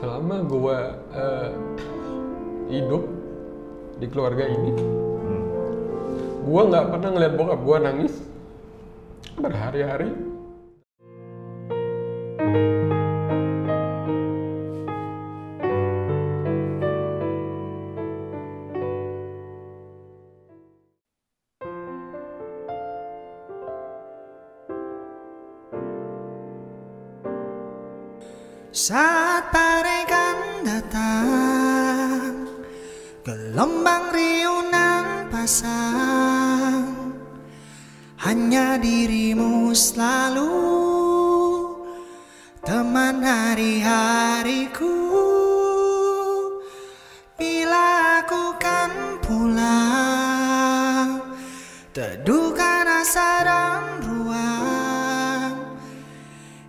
selama gue hidup di keluarga ini, gue nggak pernah ngeliat bokap gue nangis berhari-hari. Saat parekan datang, gelombang riunan pasang, hanya dirimu selalu teman hari-hariku. Bila aku kan pulang, teduhkan asa dan ruang,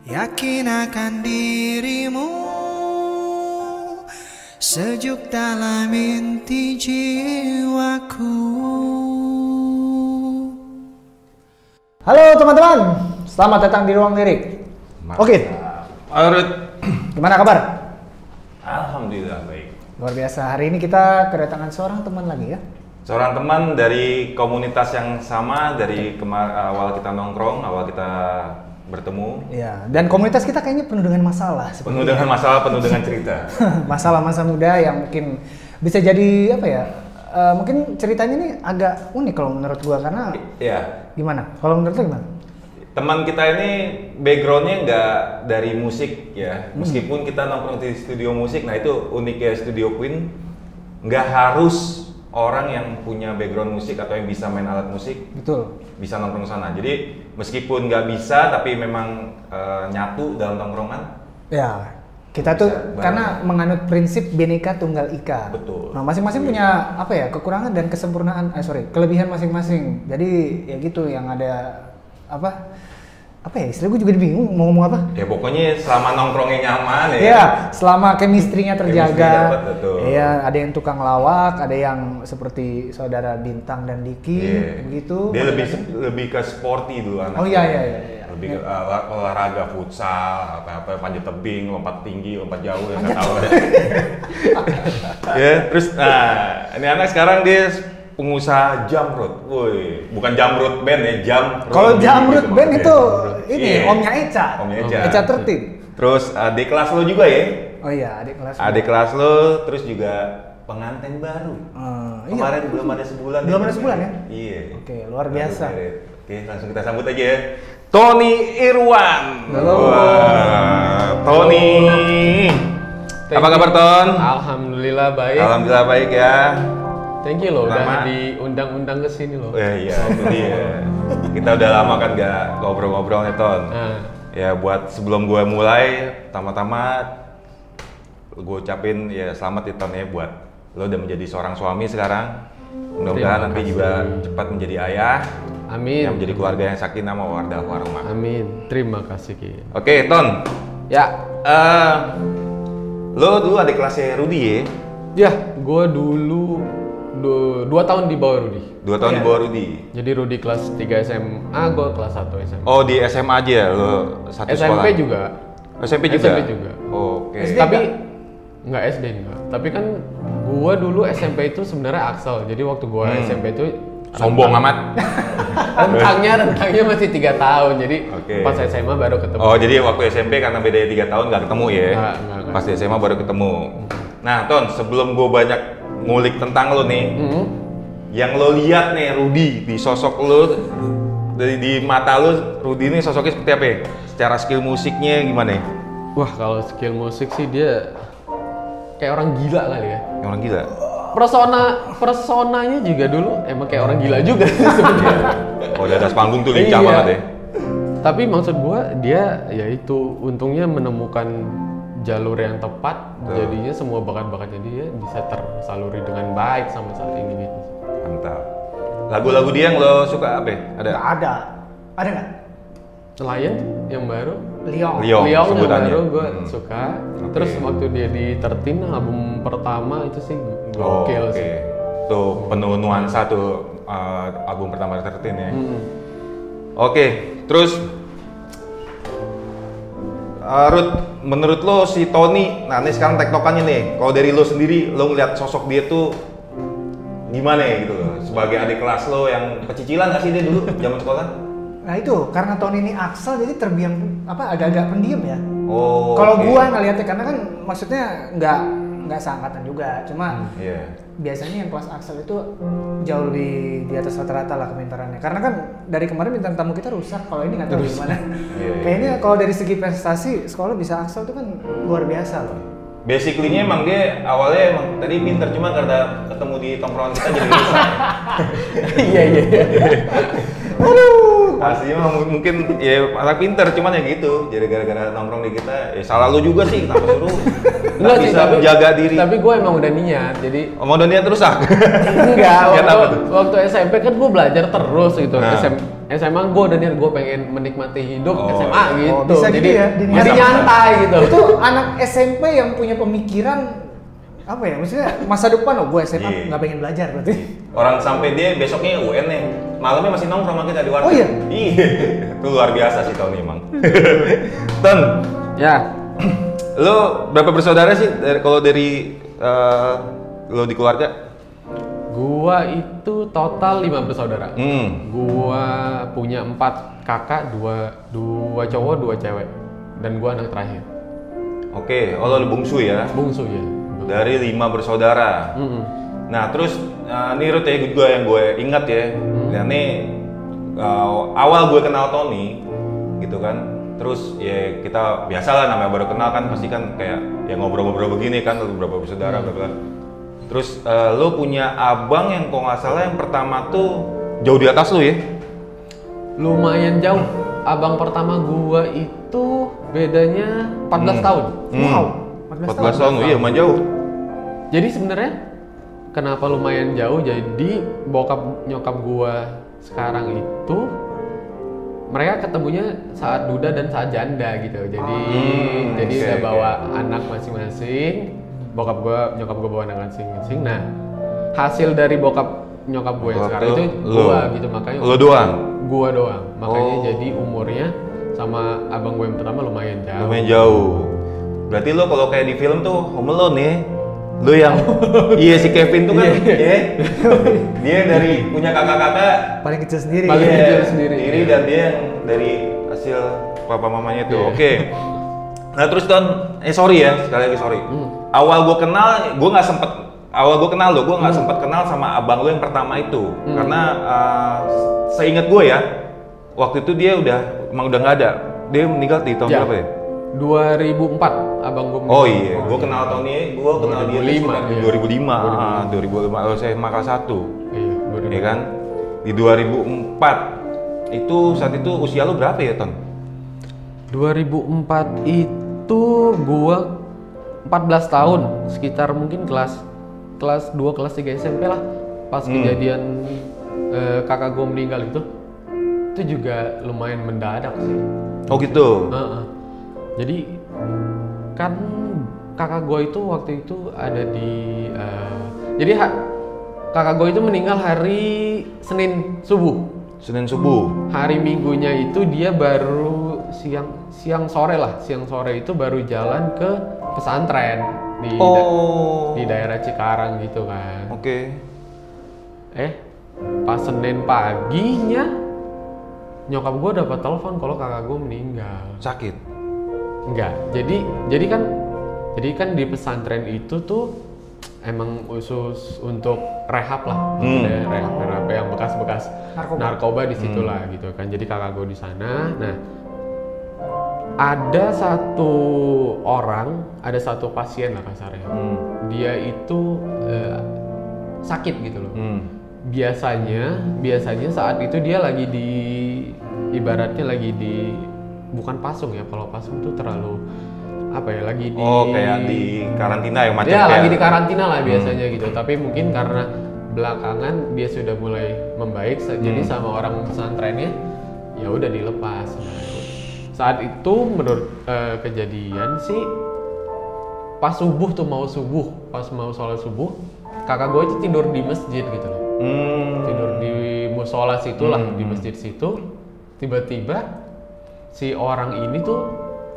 yakin akan dirimu, sejuk dalam inti jiwaku. Halo teman-teman, selamat datang di Ruang Lirik. Oke, gimana kabar? Alhamdulillah baik. Luar biasa, hari ini kita kedatangan seorang teman lagi ya. Seorang teman dari komunitas yang sama, dari awal kita nongkrong, awal kita bertemu. Iya, dan komunitas kita kayaknya penuh dengan masalah. Penuh dengan masalah, penuh dengan cerita. Masalah masa muda yang mungkin bisa jadi apa ya? Mungkin ceritanya nih agak unik kalau menurut gua, karena Iya. gimana? Kalau menurut lu gimana? Teman kita ini backgroundnya nggak dari musik ya, meskipun kita nongkrong di studio musik. Nah itu uniknya Studio Queen, nggak harus orang yang punya background musik atau yang bisa main alat musik. Betul. Bisa nongkrong sana. Jadi meskipun nggak bisa, tapi memang nyatu dalam tongkrongan. Ya, kita tuh karena menganut prinsip Bhinneka Tunggal Ika. Betul. Nah, masing-masing punya apa ya, kekurangan dan kesempurnaan, kelebihan masing-masing. Jadi ya gitu, yang ada apa ya, istilah gue juga bingung mau ngomong apa. Ya pokoknya selama nongkrongnya nyaman ya. Iya, selama chemistry-nya terjaga. Iya, ada yang tukang lawak, ada yang seperti saudara Bintang dan Diki, begitu. Dia lebih ke sporty dulu anaknya. Oh iya. Lebih ke olahraga futsal, apa panjat tebing, lompat tinggi, lompat jauh, yang nggak tahu. Ya, terus ini anak sekarang dia pengusaha Jamrut. Woi, bukan Jamrut band ya, Jamrut. Kalau Jamrut gitu band maksudnya. itu ini omnya Eca. Eca tertib. Terus adik kelas lo juga ya? Oh iya, adik kelas. Adik kelas lo, terus juga pengantin baru. Kemarin belum ada sebulan. Belum ada sebulan ya? Iya. Oke, luar biasa. Oke, langsung kita sambut aja ya. Tony Irwan. Halo. Wah, Tony. Apa kabar Ton? Alhamdulillah baik. Alhamdulillah baik ya. Thank you loh, Pertama, udah diundang-undang ke sini loh. Iya, itu dia. Kita udah lama kan nggak ngobrol-ngobrol nih Ton. Ya buat sebelum gue mulai, pertama-tama gue ucapin ya selamat ya Ton ya, buat lo udah menjadi seorang suami sekarang. Mudah-mudahan nanti juga cepat menjadi ayah. Amin. Yang menjadi keluarga yang sakinah mawaddah warahmah. Amin. Terima kasih Ki. Oke Ton. Ya. Lo dulu adik kelasnya Rudy ya? Ya, gue dulu 2 tahun di bawah Rudy. 2 tahun di bawah Rudy. Jadi Rudy kelas 3 SMA, gue kelas 1 SMA. Oh di SMA aja ya lo satu sekolah? SMP juga. SMP juga? SMP juga. Oke. Tapi nggak SD enggak. Tapi kan gue dulu SMP itu sebenarnya Axel. Jadi waktu gue SMP itu sombong amat. rentangnya masih 3 tahun. Jadi pas SMA baru ketemu. Oh jadi waktu SMP karena bedanya 3 tahun nggak ketemu ya? Nggak. Pas di SMA baru ketemu. Nah Ton, sebelum gue banyak ngulik tentang lo nih, yang lo lihat nih Rudy di sosok lo, di mata lo Rudy ini sosoknya seperti apa ya? Secara skill musiknya gimana ya? Wah kalau skill musik sih dia kayak orang gila kali ya. Yang orang gila? Personanya juga dulu emang kayak orang gila juga sebenarnya. Oh di atas panggung tuh lincah banget ya? Tapi maksud gua dia ya itu untungnya menemukan jalur yang tepat, jadinya semua bakat-bakatnya dia bisa tersaluri dengan baik sampai saat ini gitu. Mantap. Lagu-lagu dia yang lo suka apa ya? Ada? Nggak ada. Ada nggak? Lion yang baru, Leong. Leong yang sebutannya. baru gue suka. Terus waktu dia di 13 album pertama itu sih gokil sih. Tuh penuh nuansa tuh album pertama 13 ya. Oke, terus Ruth, menurut lo si Tony, nah ini sekarang tektokannya nih, kalau dari lo sendiri, lo ngeliat sosok dia tuh gimana ya gitu loh, sebagai adik kelas lo yang pecicilan nggak sih dia dulu zaman sekolah? Nah itu, karena Tony ini Axel jadi terbiang agak-agak pendiam ya. Oh. Kalau okay. gua ngeliatnya, karena kan maksudnya nggak seangkatan juga, cuma biasanya yang kelas Axel itu jauh lebih di atas rata-rata lah kepintarannya. Karena kan dari kemarin bintang tamu kita rusak, kalau ini nggak tahu gimana. Kayaknya kalau dari segi prestasi sekolah bisa Axel itu kan luar biasa loh. Basically-nya emang dia awalnya emang tadi pinter, cuma karena ketemu di tongkrongan kita jadi rusak. Iya. Aduh, aslinya mungkin ya anak pinter, cuman ya gitu. Jadi gara-gara nongkrong di kita, ya salah lu juga sih, kenapa suruh nggak bisa menjaga diri. Tapi gue emang udah niat, jadi mau udah niat rusak? Enggak, waktu SMP kan gue belajar terus gitu. SMA gue udah niat, gue pengen menikmati hidup SMA gitu. Bisa jadi gitu ya, jadi nyantai gitu. Itu anak SMP yang punya pemikiran apa ya, maksudnya masa depan gue SMA nggak pengen belajar berarti. Orang sampai dia besoknya UN nih, malamnya masih nongkrong sama kita di warung. Oh iya? Iya, itu luar biasa sih Tony emang. Ton, Ya, lo berapa bersaudara sih kalau dari lo di keluarga? gua itu total 5 bersaudara. Gua punya 4 kakak, 2 cowok, 2 cewek. Dan gua anak terakhir. Oke, oh lo bungsu ya? Bungsu ya. Dari 5 bersaudara. Nah terus ini Ruth ya juga yang gue ingat ya. Nah ini awal gue kenal Tony gitu kan. Terus ya kita biasalah namanya baru kenal kan, pasti kan kayak ya ngobrol-ngobrol begini kan, beberapa bersaudara bla bla. Terus lo punya abang yang kalau nggak salah yang pertama tuh jauh di atas lo ya? Lumayan jauh. Abang pertama gua itu bedanya 14 tahun. Wow, 14 tahun, iya lumayan jauh. Jadi sebenarnya kenapa lumayan jauh? Jadi bokap nyokap gua sekarang itu mereka ketemunya saat duda dan saat janda gitu. Jadi udah bawa anak masing-masing. Bokap gua, nyokap gua bawa anak masing-masing. Nah, hasil dari bokap nyokap gue yang sekarang itu gua gitu, makanya lo doang. Gua doang. Makanya jadi umurnya sama abang gue yang pertama lumayan jauh. Lumayan jauh. Berarti lo kalau kayak di film tuh Home Alone nih. Lo yang iya si Kevin tuh kan dia dari punya kakak-kakak paling kecil sendiri. Paling kecil sendiri. Dan dia yang dari hasil papa mamanya tuh. Oke. Nah terus Don, sorry ya, sekali lagi sorry. Awal gue kenal, gue nggak sempet kenal sama abang lo yang pertama itu. Karena seingat gue ya, waktu itu dia emang udah nggak ada. Dia meninggal di tahun berapa ya? 2004 abang gue. Oh iya, gue kenal Tony, gue kenal dia 2005. 2005 lalu saya kelas 1. Iya, 2005. Ya kan? Di 2004 itu saat itu usia lo berapa ya Ton? 2004 itu gua 14 tahun, sekitar mungkin kelas 2, kelas 3 SMP lah. Pas kejadian kakak gua meninggal itu juga lumayan mendadak sih. Oh gitu? Jadi kan kakak gua itu waktu itu ada di jadi kakak gua itu meninggal hari Senin subuh. Hari Minggunya itu dia baru siang sore itu baru jalan ke pesantren di daerah Cikarang gitu kan. Oke. Pas Senin paginya nyokap gue dapat telepon kalau kakak gue meninggal. Sakit? Enggak. Jadi kan di pesantren itu tuh emang khusus untuk rehab lah, rehab yang bekas-bekas narkoba di situ lah gitu kan. Jadi kakak gue di sana. Nah, ada satu pasien lah kasarnya. Dia itu sakit gitu loh. Biasanya saat itu dia lagi ibaratnya lagi di bukan pasung ya. Kalau pasung tuh terlalu lagi di kayak di karantina yang macam lagi di karantina lah biasanya gitu. Tapi mungkin karena belakangan dia sudah mulai membaik, jadi sama orang pesantrennya ya udah dilepas. Nah, saat itu menurut kejadian sih pas mau sholat subuh, kakak gue itu tidur di masjid gitu loh. Tidur di musola situ lah, di masjid situ. Tiba-tiba si orang ini tuh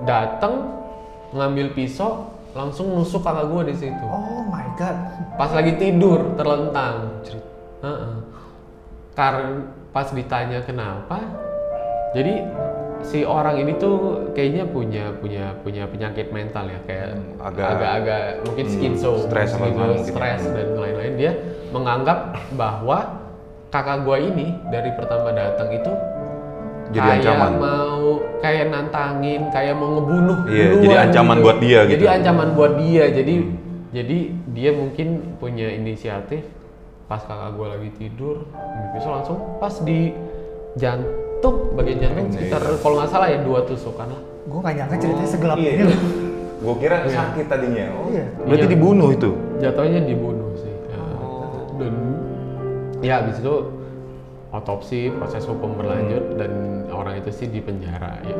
datang ngambil pisau langsung nusuk kakak gue di situ. Oh my god. Pas lagi tidur terlentang. Karena pas ditanya kenapa, jadi si orang ini tuh kayaknya punya penyakit mental ya, kayak agak mungkin stres dan lain-lain. Dia menganggap bahwa kakak gua ini dari pertama datang itu jadi ancaman. mau kayak nantangin, kayak mau ngebunuh. Iya, jadi ancaman buat dia gitu. Jadi ancaman buat dia. Jadi dia mungkin punya inisiatif pas kakak gua lagi tidur, bisa langsung pas di jantung, bagian jantung sekitar kalau nggak salah ya 2 tusukan lah. Gue nggak nyangka ceritanya segelap ini loh. Gue kira sakit tadinya. Iya. Berarti dibunuh itu? Jatuhnya dibunuh sih. Dan ya habis itu otopsi, proses hukum berlanjut dan orang itu sih dipenjara ya.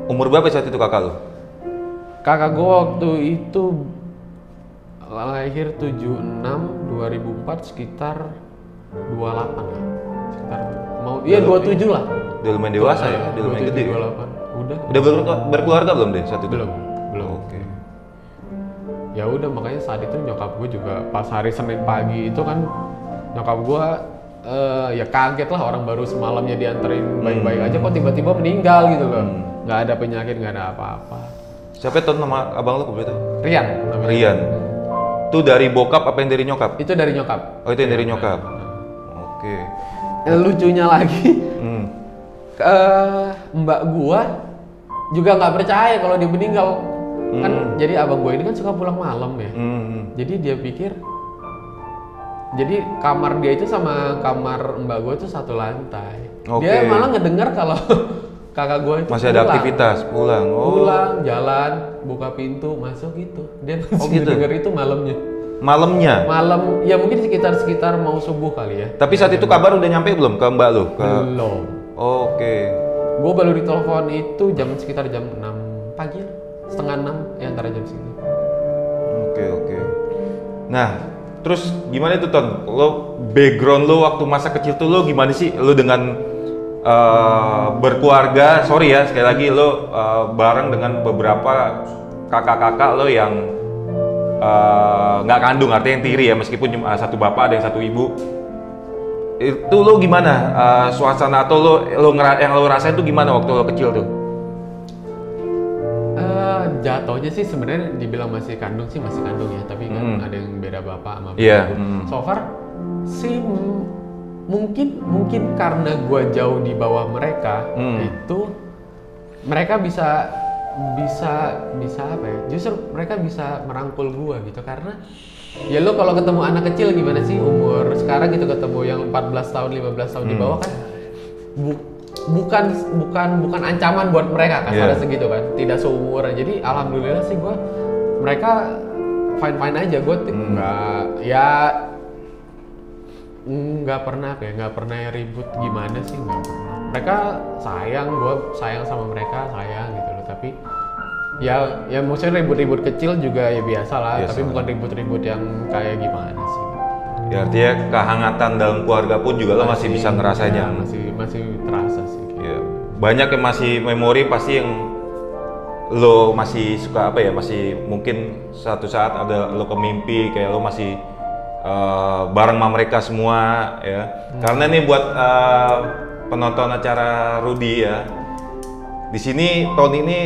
Umur berapa saat itu kakak lu? Kakak gue waktu itu lahir 76, 2004 sekitar 28 lah. Sekitar mau iya 27 lah. Udah lumayan dewasa ya, udah lumayan gede. 28. Udah berkeluarga belum deh saat itu? Belum. Oke. Ya udah makanya saat itu nyokap gue juga pas hari Senin pagi itu kan nyokap gue ya kaget lah, orang baru semalamnya dianterin baik-baik aja kok tiba-tiba meninggal gitu loh. Nggak ada penyakit, nggak ada apa-apa. Siapa tuh nama abang lo begitu? Rian namanya. Rian. Itu dari bokap apa yang dari nyokap? Itu dari nyokap. Oh itu yang dari nyokap. Oke. Lucunya lagi, mbak gua juga nggak percaya kalau dia meninggal. Kan jadi abang gua ini kan suka pulang malam ya. Jadi dia pikir, jadi kamar dia itu sama kamar mbak gua itu satu lantai. Dia malah ngedengar kalau kakak gua itu masih ada aktivitas pulang. Pulang, jalan, buka pintu, masuk gitu. Dia masih denger itu malamnya. Malam, ya mungkin sekitar mau subuh kali ya. Tapi saat itu kabar udah nyampe belum ke mbak lu? Belum. Oke. Gue baru ditelepon itu sekitar jam 6 pagi, setengah 6 ya antara jam segitu. Oke. Nah, terus gimana itu Ton? Lo background lo waktu masa kecil tuh lo gimana sih? Lo dengan berkeluarga, sorry ya sekali lagi lo bareng dengan beberapa kakak-kakak lo yang nggak kandung, artinya yang tiri ya, meskipun cuma satu bapak ada yang satu ibu. Itu lo gimana suasana atau yang lo rasain tuh gimana waktu lo kecil tuh? Jatuhnya sih sebenarnya dibilang masih kandung ya, tapi kan ada yang beda bapak sama bapak. Yeah. So far sih mungkin karena gua jauh di bawah mereka, itu mereka bisa apa ya? Justru mereka bisa merangkul gua gitu, karena ya lo kalau ketemu anak kecil gimana sih umur sekarang gitu, ketemu yang 14 tahun 15 tahun di bawah kan bukan ancaman buat mereka kan, pada segitu kan, tidak seumuran. Jadi alhamdulillah sih mereka fine aja. Gue nggak pernah ribut gimana sih, nggak pernah. Mereka sayang, gue sayang sama mereka, sayang gitu loh. Tapi ya maksudnya ribut-ribut kecil juga ya biasa lah, tapi bukan ribut-ribut yang kayak gimana sih. Ya artinya kehangatan dalam keluarga pun juga lo masih bisa ngerasainnya. Masih terasa sih. Ya, banyak yang masih memori pasti yang lo masih suka apa ya, masih mungkin suatu saat ada lo kemimpi kayak lo masih bareng sama mereka semua ya. Karena nih buat penonton acara Rudy ya, di sini tahun ini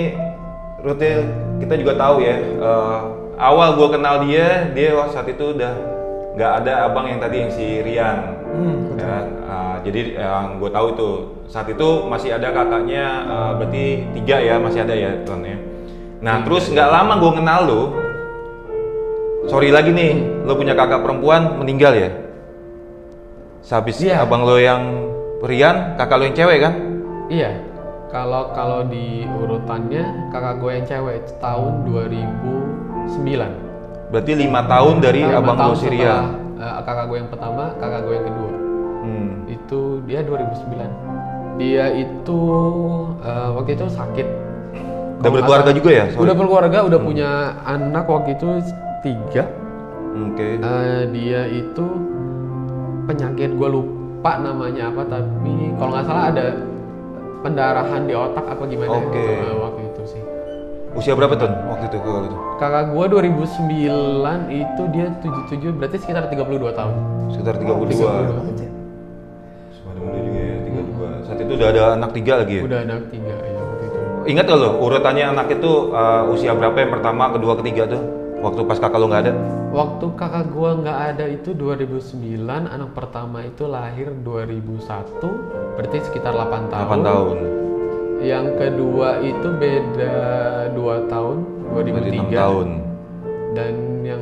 Rudy kita juga tahu ya, awal gue kenal dia saat itu udah nggak ada abang yang tadi yang si Rian. Ya, jadi yang gue tahu itu saat itu masih ada kakaknya, berarti 3 ya, masih ada ya Ton ya. Nah terus nggak lama gue kenal lo, sorry lagi nih, lo punya kakak perempuan meninggal ya. Sehabis abang lo yang Rian, kakak lo yang cewek kan? Iya. Kalau di urutannya kakak gue yang cewek itu tahun 2009. Berarti 5 tahun dari abang lo si Rian. Kakak gue yang pertama, kakak gue yang kedua. Itu dia 2009. Dia itu waktu itu sakit. Udah berkeluarga juga ya? Udah berkeluarga, udah punya anak waktu itu 3. Oke. Dia itu penyakit, gue lupa namanya apa, tapi kalau nggak salah ada pendarahan di otak apa gimana gitu waktu itu sih. Usia berapa Ton waktu itu kakak itu? Kakak gua 2009 itu dia 77, berarti sekitar 32 tahun. Sekitar 32. Semuanya muda juga ya, 32. Saat itu udah ada anak 3 lagi ya? Udah anak 3 ya waktu itu. Ingat gak lo urutannya anak itu usia berapa yang pertama, kedua, ketiga tuh? Waktu pas kakak lo nggak ada? Waktu kakak gua nggak ada itu 2009, anak pertama itu lahir 2001, berarti sekitar 8 tahun. 8 tahun. Yang kedua itu beda 2 tahun, 2003. 6 tahun. Dan yang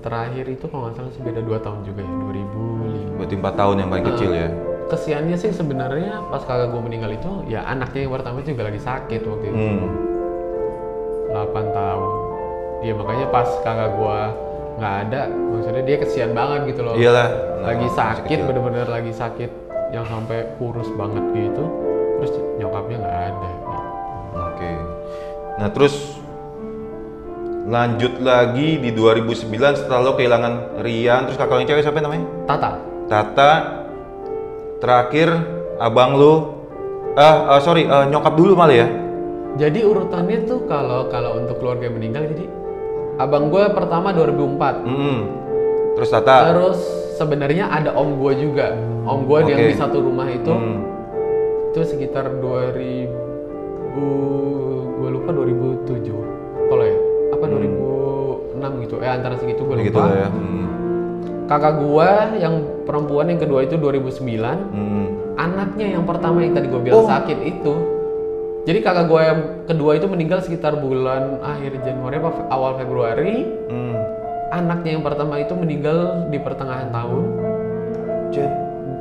terakhir itu kalau nggak salah sih beda 2 tahun juga ya, 2005. Berarti 4 tahun yang paling kecil ya? Kesiannya sih sebenarnya pas kakak gue meninggal itu, ya anaknya yang pertama juga lagi sakit waktu itu. 8 tahun. Ya makanya pas kakak gue nggak ada, maksudnya dia kesian banget gitu loh. Iyalah. Lagi sakit, bener-bener lagi sakit yang sampai kurus banget gitu. Terus nyokapnya nggak ada. Gitu. Oke. Nah terus lanjut lagi di 2009 setelah lo kehilangan Rian, terus kakak yang cewek siapa namanya? Tata. Terakhir abang lo, nyokap dulu malah ya? Jadi urutannya tuh kalau untuk keluarga yang meninggal, jadi abang gue pertama 2004. Terus Tata. Terus sebenarnya ada om gue juga, om gue yang di satu rumah itu. Itu sekitar 2000, gue lupa 2007 kalau ya, apa 2006 gitu, antara segitu gue lupa. Gitu ya. Kakak gue yang perempuan yang kedua itu 2009, anaknya yang pertama yang tadi gue bilang sakit itu. Jadi kakak gue yang kedua itu meninggal sekitar bulan akhir Januari apa awal Februari. Anaknya yang pertama itu meninggal di pertengahan tahun.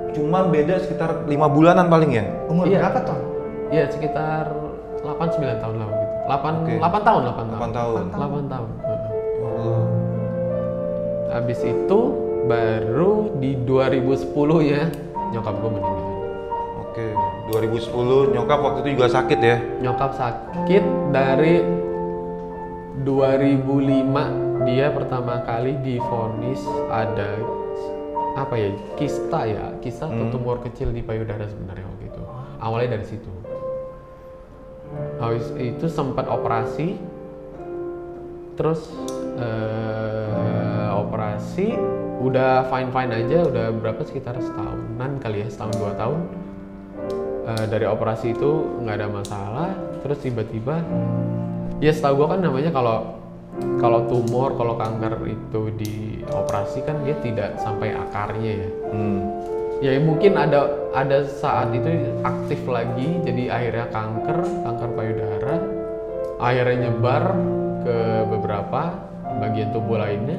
Cuma beda sekitar 5 bulanan paling ya? Umur berapa Ton? Iya sekitar 8-9 tahun lah gitu. 8 tahun. 8 tahun. Habis itu baru di 2010 ya nyokap gue meninggal. Oke, 2010 nyokap waktu itu juga sakit ya? Nyokap sakit dari 2005 dia pertama kali divonis ada apa ya, kista atau tumor kecil di payudara sebenarnya waktu itu. Awalnya dari situ. Habis itu sempat operasi, terus operasi udah fine aja, udah berapa sekitar setahunan kali ya, setahun 2 tahun. Dari operasi itu nggak ada masalah, terus tiba-tiba ya setahu gua kan namanya kalau tumor, kalau kanker itu dioperasi kan dia tidak sampai akarnya ya. Ya mungkin ada saat itu aktif lagi, jadi akhirnya kanker payudara, akhirnya nyebar ke beberapa bagian tubuh lainnya,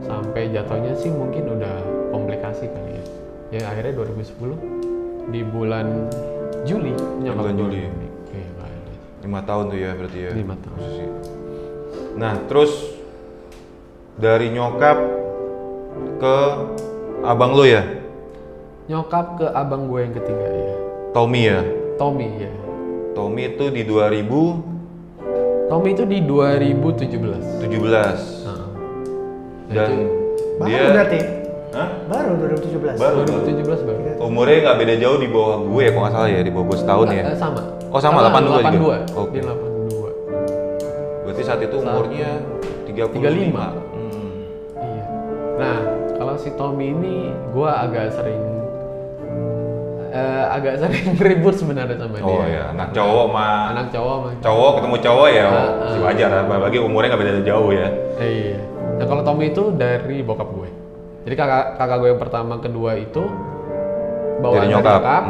sampai jatuhnya sih mungkin udah komplikasi kali ya. Ya akhirnya 2010 di bulan Juli nyokap Juli. 5 tahun tuh ya berarti ya. 5 tahun. Nah terus dari nyokap ke abang lo ya? Nyokap ke abang gue yang ketiga ya. Tommy ya? Tommy ya. Tommy itu di 2000? Tommy itu di 2017. 17. Dan baru dia berarti? Hah? Baru 2017? Baru 2017 baru. Umurnya nggak beda jauh di bawah gue ya kalau nggak salah ya, di bawah gue setahun ya? Sama. Oh sama, 82 juga? Oke. Dia 82. Berarti saat itu umurnya 35? Iya. Nah, kalau si Tommy ini gue agak sering ribut sebenarnya sama dia. Oh ya, anak cowok mah. Cowok ketemu cowok ya, masih wajar, apalagi umurnya nggak beda jauh ya. Iya. Nah kalau Tommy itu dari bokap gue. Jadi kakak gue yang pertama, kedua itu bawaan dari nyokap.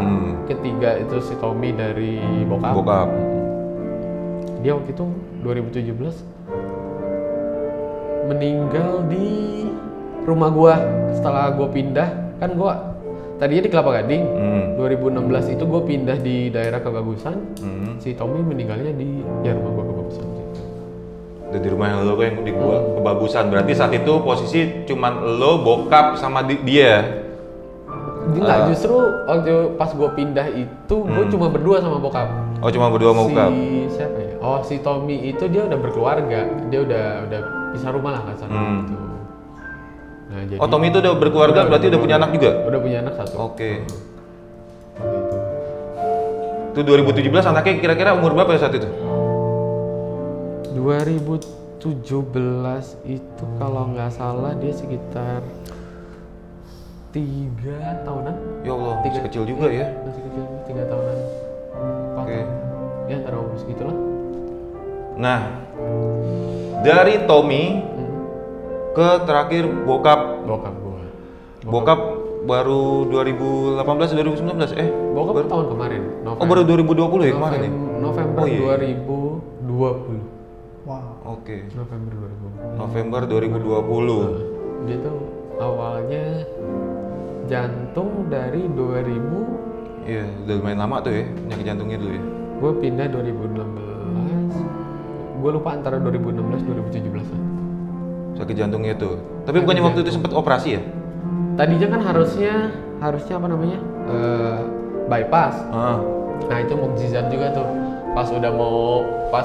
Ketiga itu si Tommy dari bokap. Dia waktu itu 2017 meninggal di rumah gue setelah gue pindah. Kan gue tadinya di Kelapa Gading. 2016 itu gue pindah di daerah Kebagusan. Si Tommy meninggalnya di rumah gue Kebagusan. Dan di rumah lo yang di gua Kebagusan. Berarti saat itu posisi cuman lo, bokap sama dia. Enggak, justru waktu pas gue pindah itu gue cuma berdua sama bokap. Oh, cuma berdua sama bokap. Si siapa ya? Oh, si Tommy itu dia udah berkeluarga. Dia udah pisah rumah lah kasarnya gitu. Nah, jadi Tommy itu udah berkeluarga, berarti udah punya anak juga? Udah punya anak satu. Oke. Itu 2017 anaknya kira-kira umur berapa ya saat itu? 2017 itu kalau nggak salah dia sekitar 3 tahunan. Ya Allah, masih kecil juga ya. Masih kecil, 3 tahunan. Oke. Ya antara umur segitulah. Nah, dari Tommy ke terakhir bokap. Bokap gua. Bokap baru 2018 2019 Bokap tahun kemarin. November. Oh, baru 2020 ya kemarin ya? November Oh, iya. 2020. Wow. Oke. November 2020. November 2020. Dia tuh awalnya jantung dari 2000. Iya, udah lumayan lama tuh ya penyakit jantungnya dulu ya. Gue pindah 2016. Gue lupa antara 2016 2017 lah. Sakit jantungnya tuh. Tapi bukannya waktu itu sempat operasi ya? Tadinya kan harusnya apa namanya? Bypass. Nah, itu mukjizat juga tuh. Pas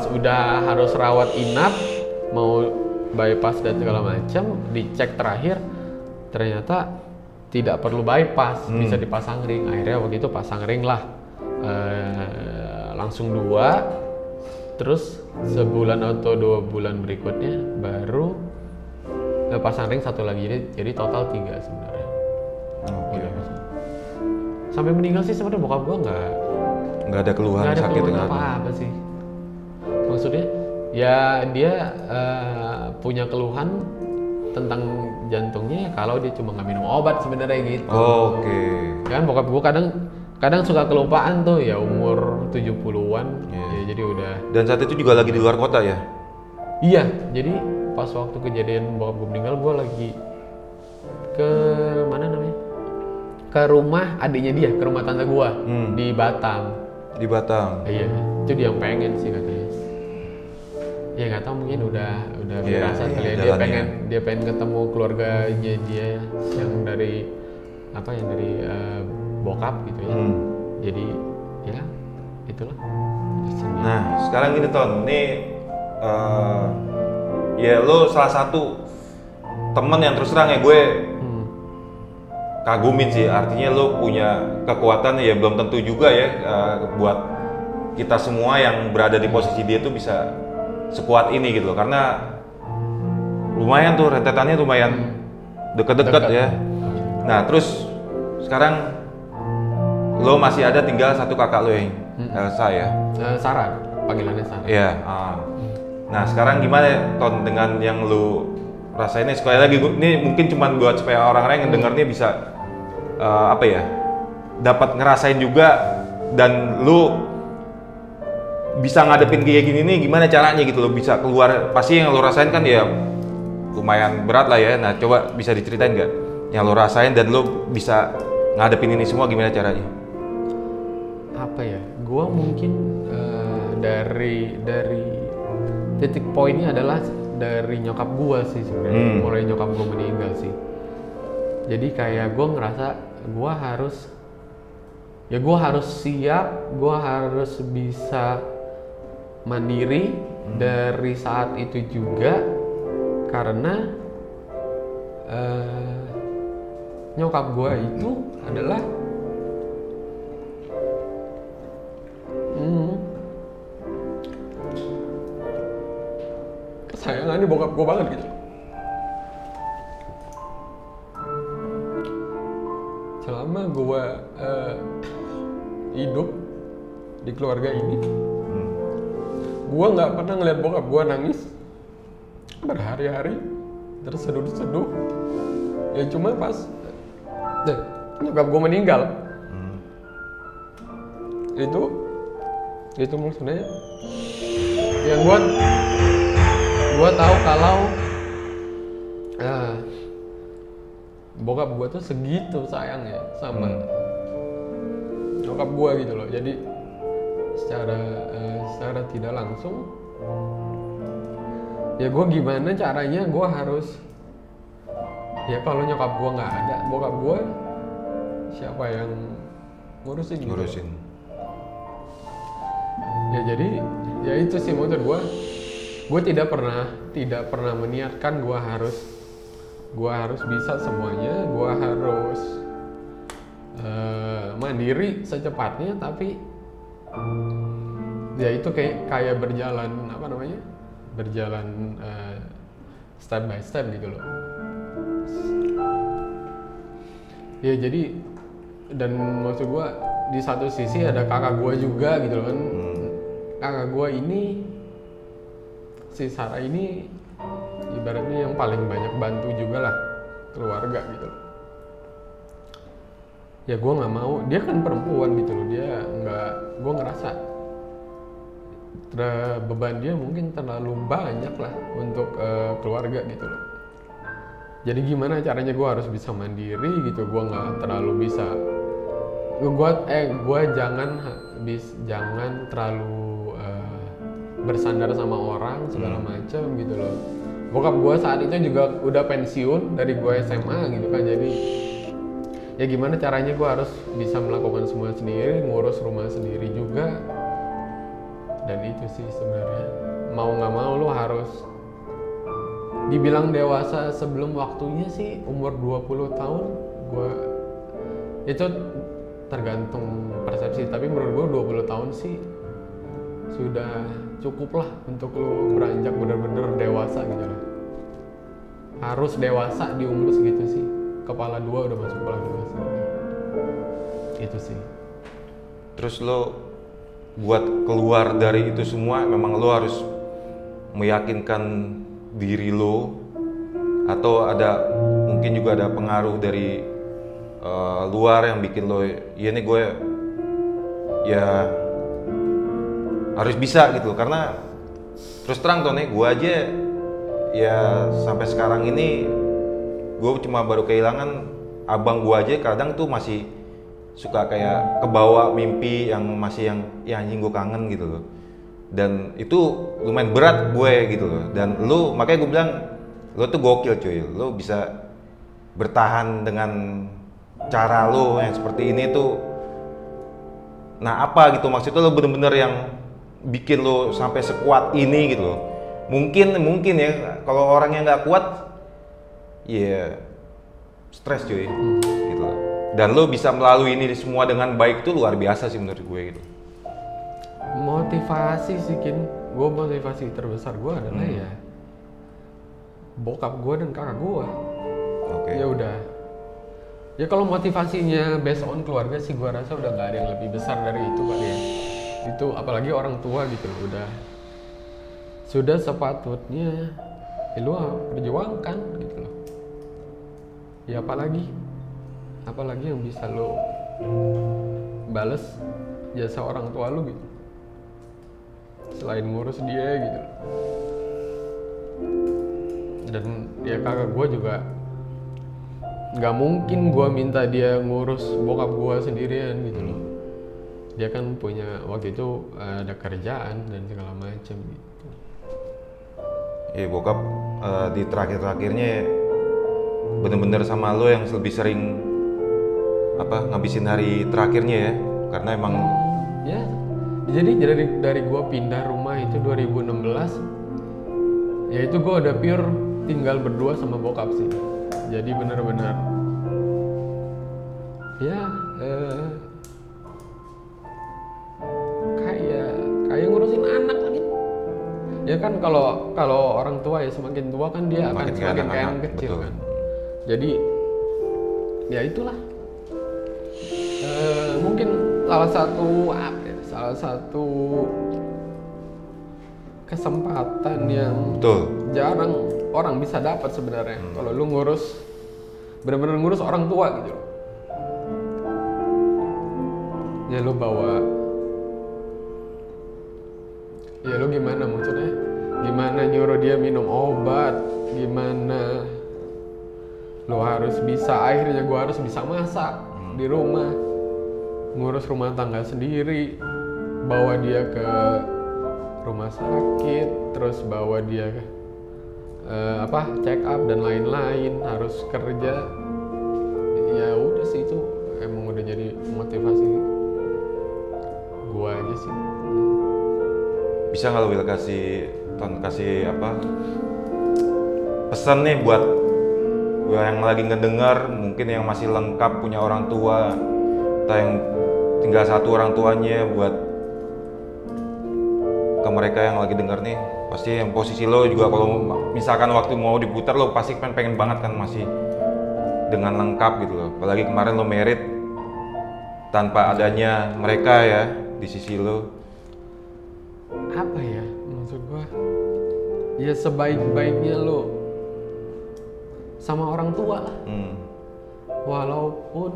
udah harus rawat inap, mau bypass dan segala macam, dicek terakhir ternyata tidak perlu bypass, bisa dipasang ring. Akhirnya waktu itu pasang ring lah. Langsung 2. Terus sebulan atau 2 bulan berikutnya baru pasang ring 1 lagi. Jadi total 3 sebenarnya. Oke. Sampai meninggal sih sebenarnya bokap gua nggak ada keluhan nggak ada sakit keluhan kan? apa-apa sih. Maksudnya ya dia punya keluhan tentang jantungnya kalau dia cuma nggak minum obat sebenarnya gitu. Oke. Kan bokap gua kadang suka kelupaan tuh ya umur 70-an. Iya. Ya jadi udah. Dan saat itu juga lagi di luar kota ya? Iya, jadi pas waktu kejadian bokap gua meninggal gua lagi ke mana namanya? Ke rumah adiknya dia, ke rumah tante gua di Batam. Di Batam. Iya, itu dia yang pengen sih katanya. Ya nggak tahu mungkin udah firasat kali ya. Dia pengen ketemu keluarganya dia yang dari bokap gitu ya. Jadi ya itulah. Nah sekarang gini Ton, nih ya lo salah satu temen yang terus terang ya gue kagumin sih, artinya lo punya kekuatan ya belum tentu juga ya buat kita semua yang berada di posisi dia tuh bisa sekuat ini gitu loh, karena lumayan tuh rentetannya lumayan deket-deket ya. Nah terus sekarang lo masih ada tinggal satu kakak lo yang Elsa ya? Sarah, panggilannya Sarah. Iya. Nah sekarang gimana Ton dengan yang lo rasainnya? Sekali lagi ini mungkin cuma buat supaya orang-orang yang dengarnya bisa dapat ngerasain juga, dan lu bisa ngadepin kayak gini nih gimana caranya gitu lo bisa keluar. Pasti yang lo rasain kan ya lumayan berat lah ya. Nah coba bisa diceritain nggak yang lo rasain dan lo bisa ngadepin ini semua gimana caranya? Apa ya, gua mungkin dari titik poinnya adalah dari nyokap gua sih sebenarnya. Mulai nyokap gua meninggal sih. Jadi kayak gua ngerasa gua harus siap, gua harus bisa mandiri dari saat itu juga, karena nyokap gua itu adalah kesayangan bokap gua banget gitu. Selama gue hidup di keluarga ini, gue nggak pernah ngeliat bokap gue nangis berhari-hari, terseduh-seduh. Ya cuma pas nyokap gue meninggal, itu maksudnya yang gue tahu kalau bokap gue tuh segitu sayangnya sama nyokap gue gitu loh. Jadi secara tidak langsung ya gue gimana caranya gue harus ya kalau nyokap gue nggak ada, bokap gue siapa yang ngurusin gitu. Ya jadi ya itu sih menurut gue tidak pernah meniatkan gue harus bisa semuanya, gue harus mandiri secepatnya, tapi ya itu kayak berjalan berjalan step by step gitu loh. Ya jadi, dan maksud gue di satu sisi ada kakak gue juga gitu loh kan. Kakak gue ini, si Sarah ini ibaratnya yang paling banyak bantu juga lah keluarga gitu loh. Ya gue nggak mau, dia kan perempuan gitu loh, dia nggak, gue ngerasa beban dia mungkin terlalu banyak lah untuk keluarga gitu loh. Jadi gimana caranya gue harus bisa mandiri gitu, gue nggak terlalu bisa, gue jangan terlalu bersandar sama orang segala macam gitu loh. Bokap gue saat itu juga udah pensiun dari gue SMA gitu kan, jadi ya gimana caranya gue harus bisa melakukan semua sendiri, ngurus rumah sendiri juga. Dan itu sih sebenarnya, mau nggak mau lo harus dibilang dewasa sebelum waktunya sih umur 20 tahun. Gue itu tergantung persepsi, tapi menurut gue 20 tahun sih sudah cukup lah untuk lo beranjak bener-bener dewasa gitu loh. Harus dewasa di umur segitu sih, kepala 2 udah masuk kepala 2 sih. Itu sih. Terus lo buat keluar dari itu semua, memang lo harus meyakinkan diri lo, atau ada mungkin juga ada pengaruh dari luar yang bikin lo, ya nih gue ya harus bisa gitu. Karena terus terang tuh nih, gue aja ya sampai sekarang ini gue cuma baru kehilangan abang gue aja, kadang tuh masih suka kayak kebawa mimpi yang masih yang ya anjing gue kangen gitu loh. Dan itu lumayan berat gue gitu loh. Dan lu, makanya gue bilang lu tuh gokil cuy, lu bisa bertahan dengan cara lu yang seperti ini tuh. Nah apa gitu maksudnya, lu bener-bener yang bikin lu sampai sekuat ini gitu loh. Mungkin ya kalau orang yang nggak kuat ya stres cuy gitu loh. Dan lo bisa melalui ini semua dengan baik tuh luar biasa sih menurut gue gitu. Motivasi sih gue motivasi terbesar gue adalah ya bokap gue dan kakak gue. Oke. Ya udah. Ya kalau motivasinya based on keluarga sih gue rasa udah nggak ada yang lebih besar dari itu kali ya. Itu apalagi orang tua gitu loh, sudah sepatutnya ya lo perjuangkan gitu loh. Ya apalagi yang bisa lo bales jasa orang tua lo gitu, selain ngurus dia gitu. Dan ya kakak gue juga nggak mungkin gue minta dia ngurus bokap gue sendirian gitu loh. Dia kan punya waktu itu ada kerjaan dan segala macam gitu. Iya bokap di terakhir-terakhirnya bener-bener sama lo yang lebih sering ngabisin hari terakhirnya ya, karena emang ya. Jadi dari gue pindah rumah itu 2016, ya itu gue udah pure tinggal berdua sama bokap sih. Jadi bener-bener ya kayak ngurusin anak lagi. Ya kan kalau orang tua ya semakin tua kan dia akan semakin kayak anak kecil kan. Jadi ya itulah mungkin salah satu kesempatan yang jarang orang bisa dapat sebenarnya. Kalau lu benar-benar ngurus orang tua gitu. Ya lu gimana maksudnya? Gimana nyuruh dia minum obat? Gimana lu harus bisa, akhirnya gua harus bisa masak di rumah, ngurus rumah tangga sendiri, bawa dia ke rumah sakit, terus bawa dia check up dan lain-lain, harus kerja. Ya udah sih, itu emang udah jadi motivasi gua aja sih. Bisa nggak Will kasih pesan nih buat yang lagi ngedengar, mungkin yang masih lengkap punya orang tua atau yang tinggal satu orang tuanya, buat atau mereka yang lagi denger nih, pasti yang posisi lo juga kalau misalkan waktu mau diputar lo pasti pengen banget kan masih dengan lengkap gitu loh. Apalagi kemarin lo merit tanpa adanya mereka ya di sisi lo. Apa ya maksud gua? Ya sebaik-baiknya lo sama orang tua lah. Walaupun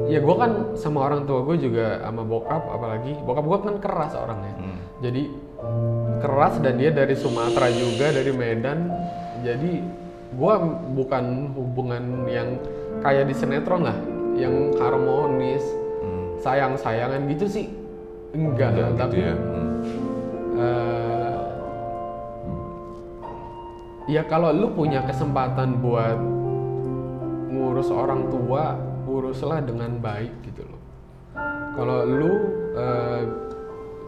ya gue kan sama orang tua gue juga sama bokap, apalagi bokap gue kan keras orangnya. Jadi keras dan dia dari Sumatera juga, dari Medan. Jadi gue bukan hubungan yang kayak di sinetron lah, yang harmonis, sayang-sayangan gitu sih. Enggak, tapi gitu ya. Ya kalau lu punya kesempatan buat ngurus orang tua, uruslah dengan baik gitu loh. Kalau lu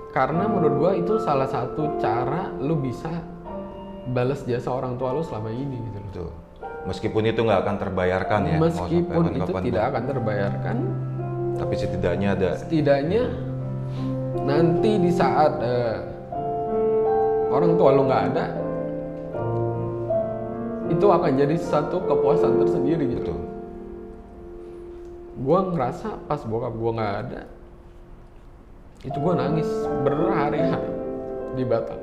karena menurut gua itu salah satu cara lu bisa balas jasa orang tua lu selama ini gitu loh. Betul. Meskipun itu nggak akan terbayarkan ya. Meskipun itu tidak akan terbayarkan, tapi setidaknya ada. Setidaknya nanti di saat orang tua lu nggak ada, itu akan jadi satu kepuasan tersendiri gitu. Gua ngerasa pas bokap gua nggak ada, itu gua nangis berhari-hari di Batam.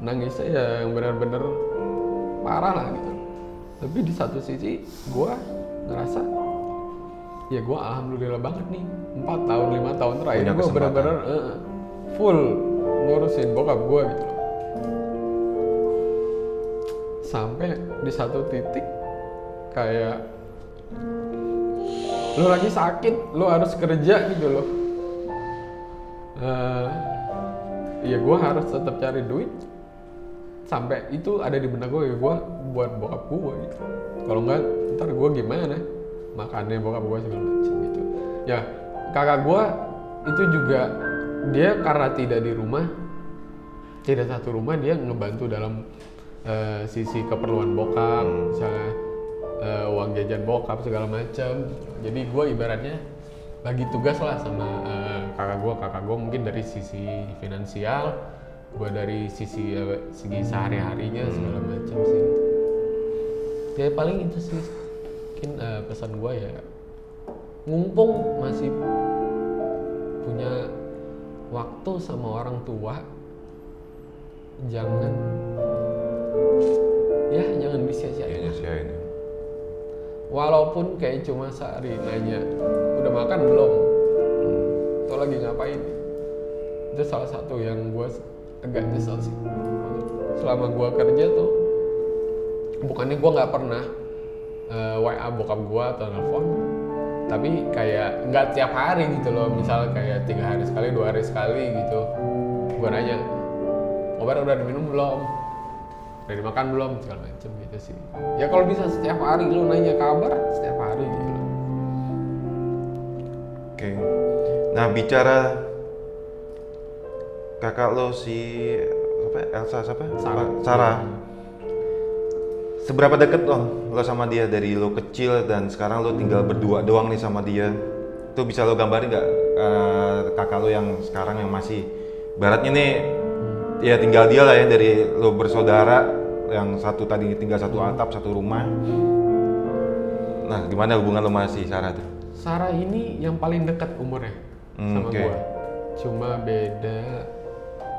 Nangisnya ya yang benar-benar parah lah gitu. Tapi di satu sisi gua ngerasa ya gua alhamdulillah banget nih 4 tahun 5 tahun terakhir gua benar-benar full ngurusin bokap gua gitu loh. Sampai di satu titik kayak lu lagi sakit, lu harus kerja gitu loh. Ya gue harus tetap cari duit. Sampai itu ada di benak gue, ya gue buat bokap gue gitu. Kalau enggak, ntar gue gimana? Makannya bokap gue segala macam gitu. Ya kakak gue itu juga dia karena tidak di rumah, tidak satu rumah, dia ngebantu dalam sisi keperluan bokap, misalnya uang jajan bokap segala macam. Jadi gue ibaratnya bagi tugas lah sama kakak gue mungkin dari sisi finansial, gue dari segi sehari-harinya segala macam sih. Ya paling itu sih mungkin pesan gue ya, mumpung masih punya waktu sama orang tua, jangan disia-siain. Walaupun kayak cuma sehari nanya, udah makan belum? Atau lagi ngapain? Itu salah satu yang gue agak nyesel sih. Selama gue kerja tuh, bukannya gue nggak pernah WA bokap gue atau nelfon, tapi kayak nggak tiap hari gitu loh. Misal kayak 3 hari sekali, 2 hari sekali gitu. Gue nanya, obat udah diminum belum? Udah dimakan belum? Segala macem gitu sih. Ya kalau bisa setiap hari lu nanya kabar, setiap hari gitu. Oke. Nah bicara kakak lo si Elsa Sarah. Seberapa deket lo sama dia dari lo kecil dan sekarang lo tinggal berdua doang nih sama dia? Itu bisa lo gambarin nggak kakak lo yang sekarang yang masih baratnya nih ya tinggal dia lah ya, dari lo bersaudara yang satu tadi tinggal satu atap satu rumah. Nah gimana hubungan lo masih Sarah tuh? Sarah ini yang paling dekat umurnya sama gua. Cuma beda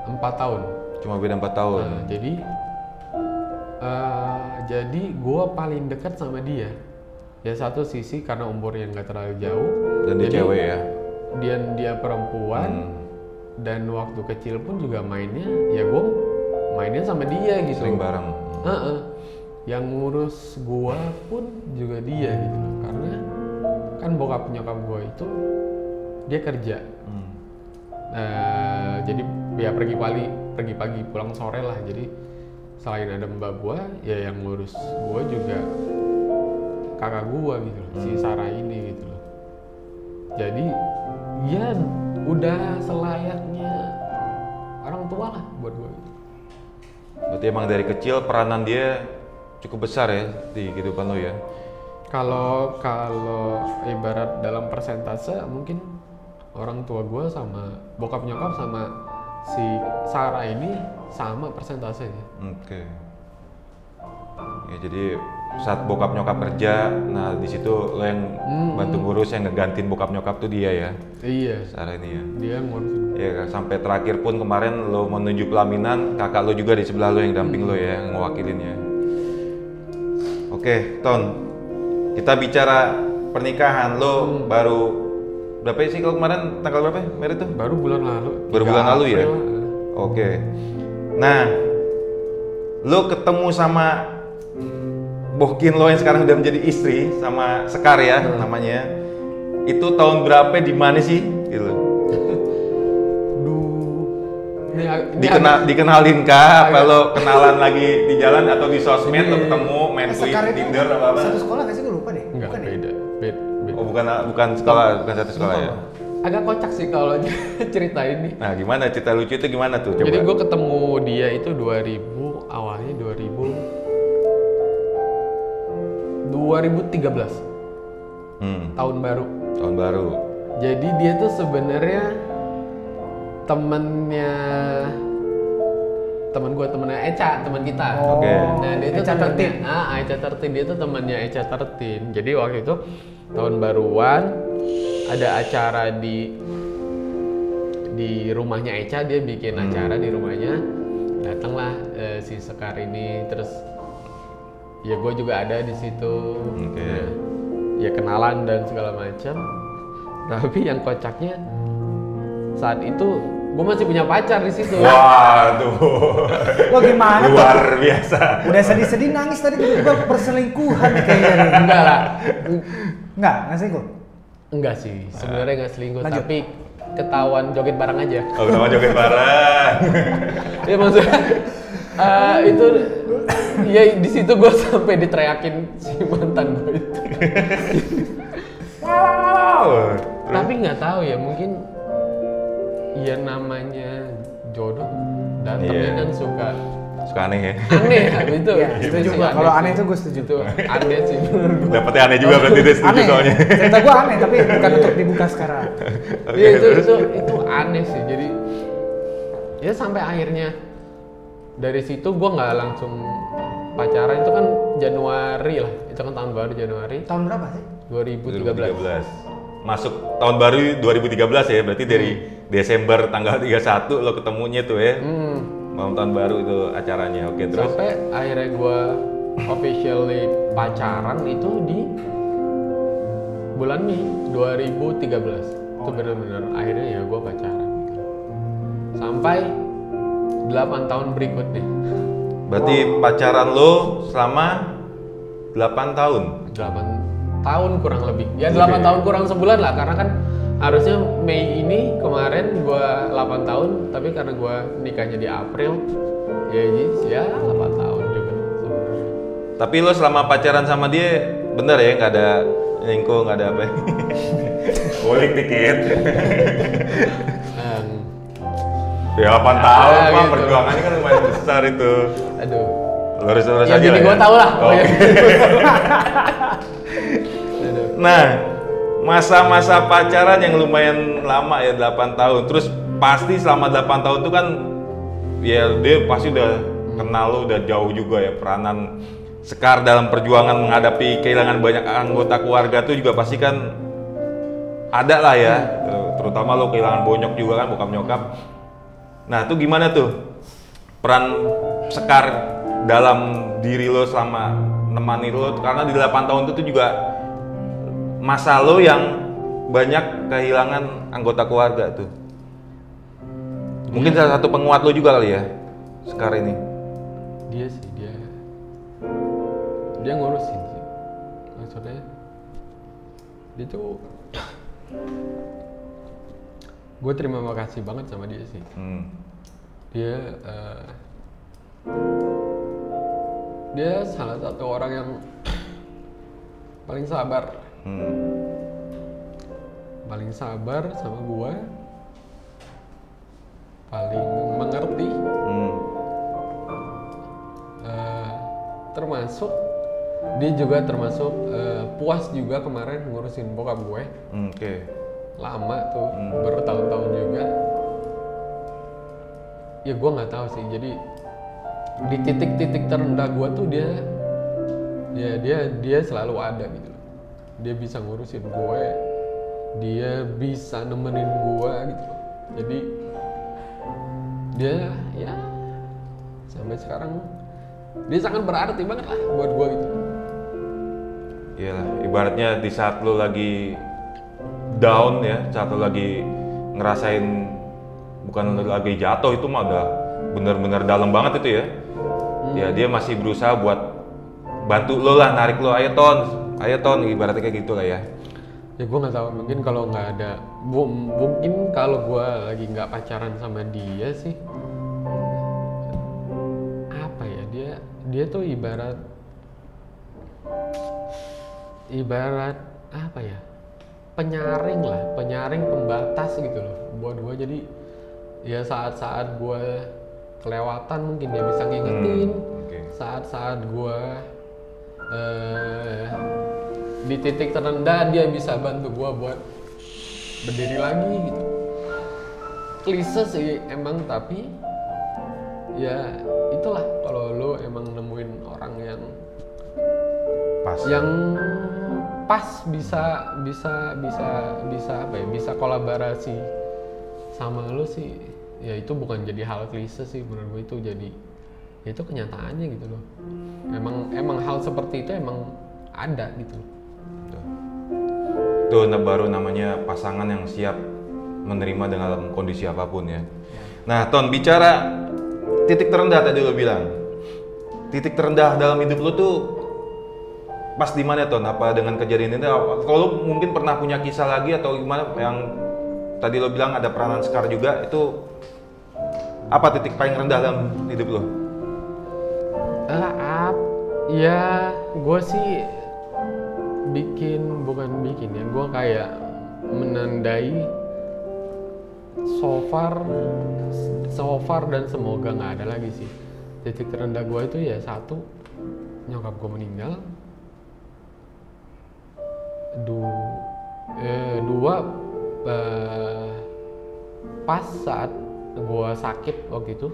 4 tahun. Cuma beda 4 tahun. Nah, jadi gua paling dekat sama dia. Ya satu sisi karena umurnya nggak terlalu jauh. Dan dia cewek ya. Dia perempuan. Dan waktu kecil pun juga mainnya, ya gue mainnya sama dia gitu. Sering bareng. Yang ngurus gue pun juga dia gitu loh. Karena kan bokap nyokap gue itu dia kerja. Jadi ya pergi pagi pulang sore lah. Jadi selain ada mbak gue, ya yang ngurus gue juga kakak gue gitu loh, si Sarah ini gitu loh. Jadi ya udah selayaknya orang tua lah buat gue gitu. Berarti emang dari kecil peranan dia cukup besar ya di kehidupan lo ya? Kalau ibarat dalam persentase mungkin orang tua gue sama bokap nyokap sama si Sarah ini sama persentasenya. Oke. Ya jadi saat bokap nyokap kerja, nah di situ lo yang bantu ngurus, yang ngegantiin bokap nyokap tuh dia ya. Iya. Sarah ini ya. Dia ngurusin. Ya sampai terakhir pun kemarin lo menuju pelaminan, kakak lo juga di sebelah lo yang damping lo ya, yang ngewakilin ya. Oke, Ton. Kita bicara pernikahan lo baru berapa sih kalau kemarin tanggal berapa ya, Mary tuh? Baru bulan lalu. Baru bulan lalu ya? April. Oke. Nah, lo ketemu sama Bohkin lo yang sekarang udah menjadi istri sama Sekar ya namanya. Itu tahun berapa di mana sih? Gitu. Dikenalin kah? Apa lo kenalan lagi di jalan atau di sosmed lo ketemu main Tinder apa? Satu sekolah nggak sih? Gue lupa deh. Enggak, Bukan ya? beda. Oh bukan sekolah, bukan satu sekolah ya? Agak kocak sih kalau cerita ini. Nah gimana cerita lucu itu gimana tuh? Coba. Jadi gue ketemu dia itu 2013. Tahun baru. Tahun baru. Jadi dia tuh sebenarnya temennya Eca, teman kita. Oke. Nah dia tuh Eca temennya, Eca 13, dia tuh temannya Eca 13. Jadi waktu itu tahun baruan ada acara di rumahnya Eca, dia bikin acara di rumahnya. Datanglah si Sekar ini, terus ya gue juga ada di situ. Oke. Nah, ya kenalan dan segala macam. Tapi yang kocaknya saat itu gue masih punya pacar di situ. Waduh. Lo gimana tuh? Luar biasa. Udah sedih-sedih nangis tadi tiba-tiba perselingkuhan nih kayaknya nih. Enggak lah. Nggak selingkuh? Enggak sih, sebenarnya nggak selingkuh, Lanjut. tapi ketahuan joget bareng aja. Oh, sama joget bareng. Ya maksudnya itu ya di situ gue sampai diteriakin si mantan gue itu. Wow. Tapi nggak tahu ya, mungkin ya namanya jodoh datangnya kan suka aneh ya. aneh itu. Ya, setuju gua. Kalau aneh itu gue setuju. Itu aneh sih menurut gue. Dapetnya aneh juga berarti dia setuju Aneh. soalnya. Cerita gue aneh tapi bukan untuk dibuka sekarang. Oke, Iya terus? itu aneh sih. Jadi ya sampai akhirnya dari situ gue nggak langsung pacaran, itu kan Januari lah, itu kan tahun baru Januari Tahun berapa sih? 2013. Masuk tahun baru 2013 ya, berarti dari Desember tanggal 31 lo ketemunya tuh ya. Malam tahun baru itu acaranya. Oke, terus? Sampai akhirnya gue officially pacaran itu di bulan Mei 2013. Itu benar-benar akhirnya ya gue pacaran. Sampai 8 tahun berikutnya. Berarti pacaran lo selama 8 tahun? 8 tahun kurang lebih. Ya 8 tahun kurang sebulan lah, karena kan harusnya Mei ini kemarin gua 8 tahun, tapi karena gua nikahnya di April, ya 8 tahun juga sebenarnya. Tapi lo selama pacaran sama dia bener ya, nggak ada selingkuh, nggak ada apa? Boleh dikit. Ya 8 tahun mah gitu. perjuangannya kan lumayan besar itu. Aduh. Lurus-lurus Ya aja jadi lah gua ya. tau lah. Oh. Nah, masa-masa pacaran yang lumayan lama ya 8 tahun. Terus pasti selama 8 tahun itu kan ya dia pasti udah kenal lo, udah jauh juga ya, peranan Sekar dalam perjuangan menghadapi kehilangan banyak anggota keluarga tuh juga pasti kan ada lah ya. Terutama lo kehilangan bonyok juga kan, bokap nyokap. Nah, itu gimana tuh peran Sekar dalam diri lo selama nemani lo, karena di 8 tahun itu tuh juga masa lo yang banyak kehilangan anggota keluarga tuh. Mungkin salah satu penguat lo juga kali ya, Sekar ini. Dia sih, dia ngurusin sih. Maksudnya dia tuh gue terima kasih banget sama dia sih. Dia salah satu orang yang paling sabar. Paling sabar sama gue, paling mengerti. Termasuk dia juga termasuk puas juga kemarin ngurusin bokap gue. Oke. Lama tuh, bertahun-tahun juga. ya gue nggak tahu sih. Jadi di titik-titik terendah gue tuh dia selalu ada gitu loh. Dia bisa ngurusin gue, dia bisa nemenin gue gitu loh. Jadi dia ya sampai sekarang dia sangat berarti banget lah buat gue gitu. Iyalah, ibaratnya di saat lo lagi down ya, saat lo lagi ngerasain bukan lagi jatuh, itu mah udah bener-bener dalam banget itu ya. Ya dia masih berusaha buat bantu lo lah, narik lo, ayo ton, ibaratnya kayak gitu lah ya. Ya gue nggak tahu, mungkin kalau nggak ada, mungkin kalau gue lagi nggak pacaran sama dia sih, apa ya, dia tuh ibarat apa ya, penyaring lah, penyaring pembatas gitu loh buat gue. Jadi ya saat-saat gue kelewatan mungkin dia bisa ngingetin, saat-saat gue di titik terendah dia bisa bantu gue buat berdiri lagi gitu. Klise sih emang, tapi ya itulah, kalau lo emang nemuin orang yang pas bisa apa ya, bisa kolaborasi sama lo sih, ya itu bukan jadi hal klise sih menurut gue, itu jadi ya itu kenyataannya gitu loh. Emang hal seperti itu emang ada gitu loh. Itu baru namanya pasangan yang siap menerima dalam kondisi apapun ya. Nah Ton, bicara titik terendah tadi lo bilang, titik terendah dalam hidup lo tuh pas di mana Ton? Apa dengan kejadian ini? Kalau mungkin pernah punya kisah lagi atau gimana, yang tadi lo bilang ada peranan Sekar juga, itu apa titik paling rendah dalam hidup lo? Ya gue sih bukan bikin ya, gue kayak menandai so far dan semoga nggak ada lagi sih. Titik terendah gue itu ya satu, nyokap gue meninggal. Dua, pas saat gue sakit waktu itu.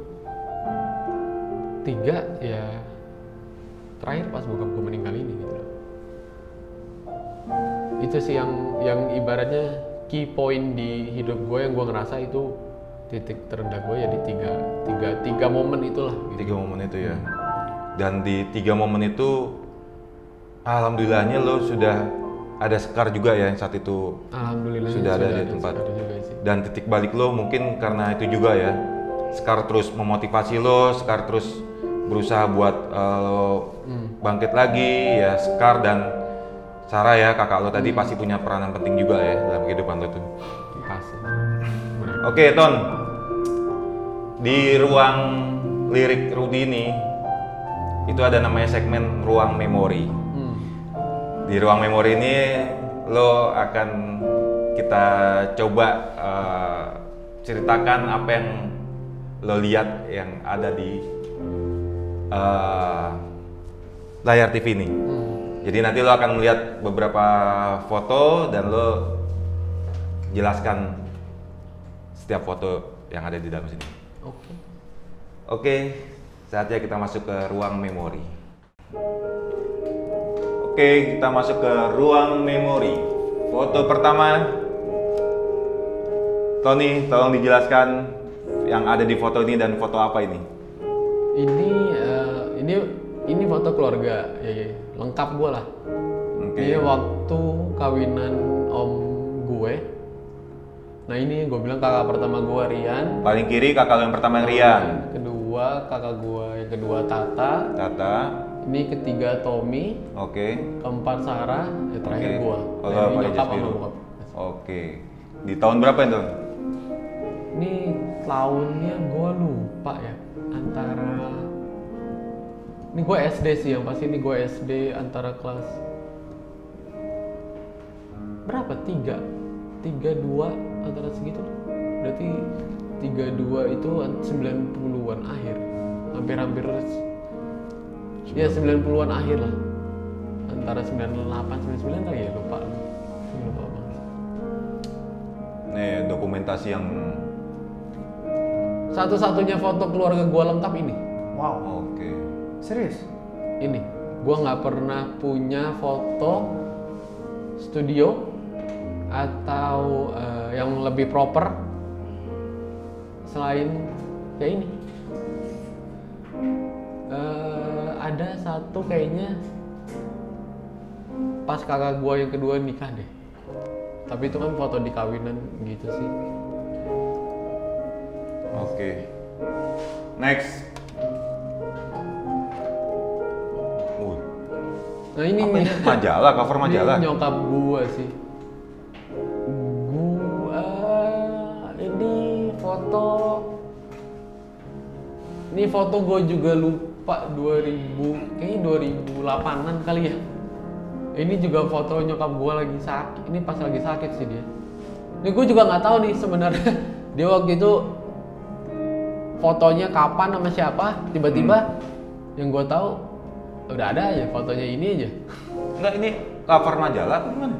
Tiga, ya terakhir pas bokap gue meninggal ini gitu loh. Itu sih yang ibaratnya key point di hidup gue, yang gue ngerasa itu titik terendah gue ya, di tiga momen itulah gitu. 3 momen itu ya. Dan di 3 momen itu alhamdulillahnya lo sudah ada Sekar juga ya, yang saat itu sudah ada di tempat. Dan titik balik lo mungkin karena itu juga ya, Sekar terus memotivasi lo, Sekar terus berusaha buat bangkit lagi ya. Sekar dan Sarah ya, kakak lo tadi pasti punya peranan penting juga ya dalam kehidupan lo tuh. Pasti. Oke Ton, di ruang lirik Rudy ini itu ada namanya segmen ruang memori. Di ruang memori ini lo akan kita coba ceritakan apa yang lo lihat yang ada di layar TV ini. Jadi nanti lo akan melihat beberapa foto dan lo jelaskan setiap foto yang ada di dalam sini. Oke, saatnya kita masuk ke ruang memori. Oke, kita masuk ke ruang memori. Foto pertama, Tony, tolong dijelaskan yang ada di foto ini dan foto apa ini? Ini foto keluarga, ya, lengkap gue lah. Ini waktu kawinan om gue. Nah ini gue bilang kakak pertama gue Rian. Paling kiri kakak yang pertama yang Rian. Kedua kakak gue yang kedua Tata. Ini ketiga Tommy. Keempat Sarah. Ya terakhir gue. Kalau nyokap sama bokap. Di tahun berapa itu? Ini tahunnya gue lupa ya. Ini gue SD sih, yang pasti ini gue SD antara kelas berapa? 3, 2 antara segitu. Berarti 32 itu 90-an akhir. Hampir ya 90-an akhir lah. Antara 98 99 kali ya, lupa banget. Nih dokumentasi yang Satu-satunya foto keluarga gue lengkap ini. Wow. Oke. Serius? Ini, gue nggak pernah punya foto studio atau yang lebih proper selain kayak ini. Ada satu kayaknya pas kakak gue yang kedua nikah deh. Tapi itu kan foto di kawinan gitu sih. Oke. Next. Nah ini apa ini? Majalah, cover majalah. Ini nyokap gua sih. Ini foto. Ini foto gua juga lupa 2000, kayaknya 2008-an kali ya. Ini juga foto nyokap gua lagi sakit. Ini pas lagi sakit sih dia. Ini gua juga nggak tahu nih sebenarnya dia waktu itu fotonya kapan sama siapa. Tiba-tiba yang gua tahu udah ada aja fotonya ini aja. Enggak, ini cover majalah apa gimana?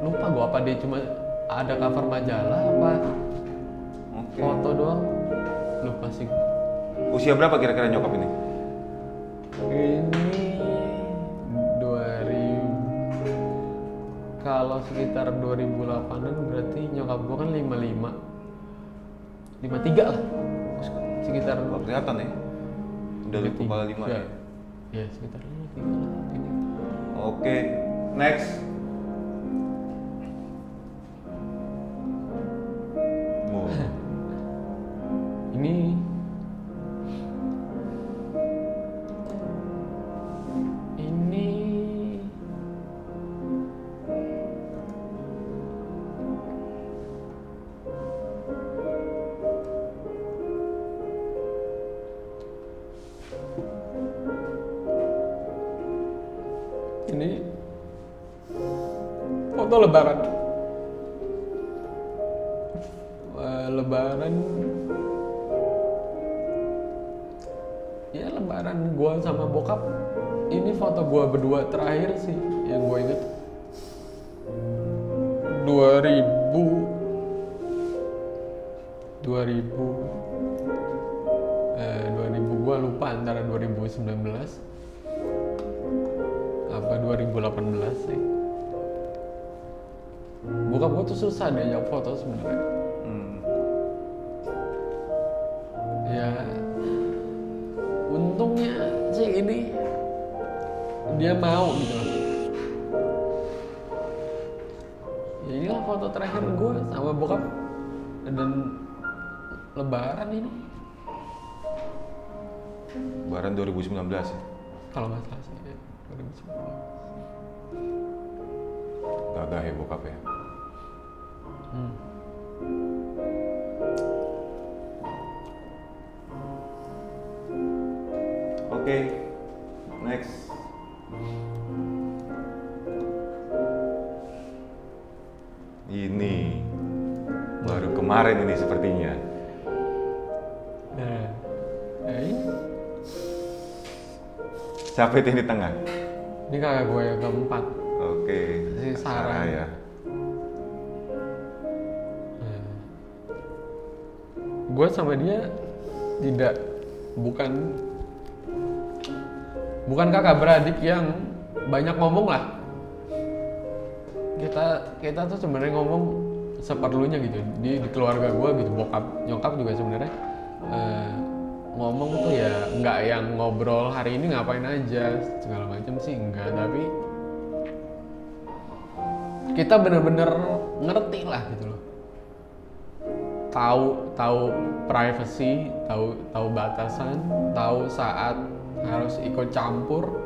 Lupa gua apa dia cuma ada cover majalah apa foto doang. Lupa sih. Usia berapa kira-kira nyokap ini? Ini 2000. Kalau sekitar 2008-an berarti nyokap gua kan 55. 53 lah. Sekitar kelihatan ya. Udah di kepala 5 ya. Ya, sekitar 53 lah ini. Oke, next. Ini foto lebaran. Lebaran. Ya lebaran gua sama bokap. Ini foto gua berdua terakhir sih yang gua inget. 2000 gua lupa antara 2019 apa 2018 sih. Bokap gua tuh susah deh yang foto sebenarnya. Ya untungnya sih ini dia mau gitu loh. Ya inilah foto terakhir gue sama bokap dan lebaran ini. Lebaran 2019 ya? Kalau nggak salah sih ya, 2019. Gagah ya bokap ya? Oke, next. Ini baru kemarin ini sepertinya. Nah, ini Siapa itu yang di tengah? ini kakak gue yang keempat. Oke, Si Sarah ya. Gue sama dia bukan kakak beradik yang banyak ngomong lah. Kita tuh sebenarnya ngomong seperlunya gitu di keluarga gue gitu. Bokap nyokap juga sebenarnya ngomong tuh ya nggak yang ngobrol hari ini ngapain aja segala macam sih enggak, tapi kita bener-bener ngerti lah gitu loh. Tahu privacy, tahu batasan, tahu saat harus ikut campur,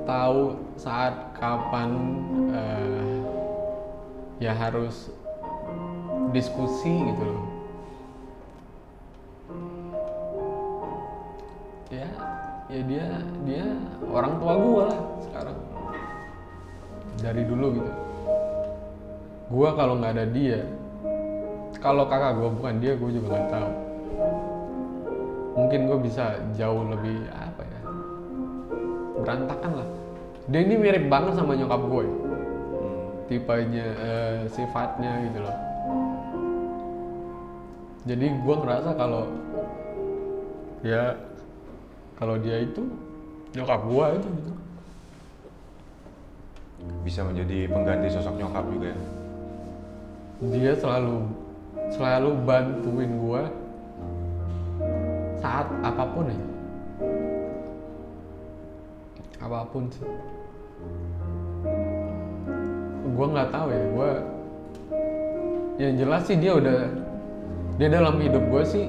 tahu saat kapan ya harus diskusi gitu loh. Ya dia orang tua gue lah sekarang dari dulu gitu. Gue kalau nggak ada dia, kalau kakak gue bukan dia, gue juga nggak tahu. Mungkin gue bisa jauh lebih apa ya, berantakan lah. Dia ini mirip banget sama nyokap gue. tipenya, sifatnya gitu loh. Jadi gue ngerasa kalau dia itu nyokap gue itu gitu. Bisa menjadi pengganti sosok nyokap juga ya? Dia selalu bantuin gue saat apapun ya. Apapun sih. Gue nggak tahu ya, yang jelas sih dia dalam hidup gue sih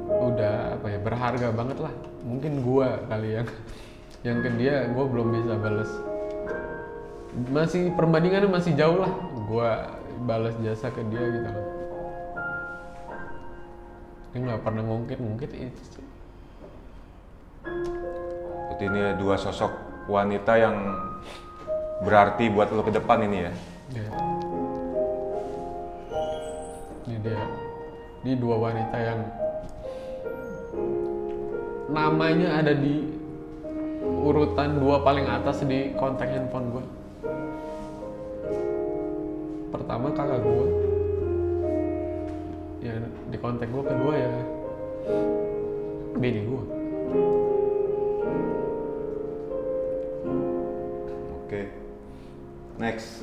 udah berharga banget lah. Mungkin gue kali yang ke dia gue belum bisa bales. Masih perbandingannya masih jauh lah gue balas jasa ke dia gitu loh. Dia nggak pernah ngungkit itu sih. Berarti ini dua sosok wanita yang berarti buat lo ke depan ini ya? Ya. Ini dua wanita yang namanya ada di urutan 2 paling atas di kontak handphone gue. Pertama kakak gue, ya di kontak gue. Kedua ya bini gue. Oke, next.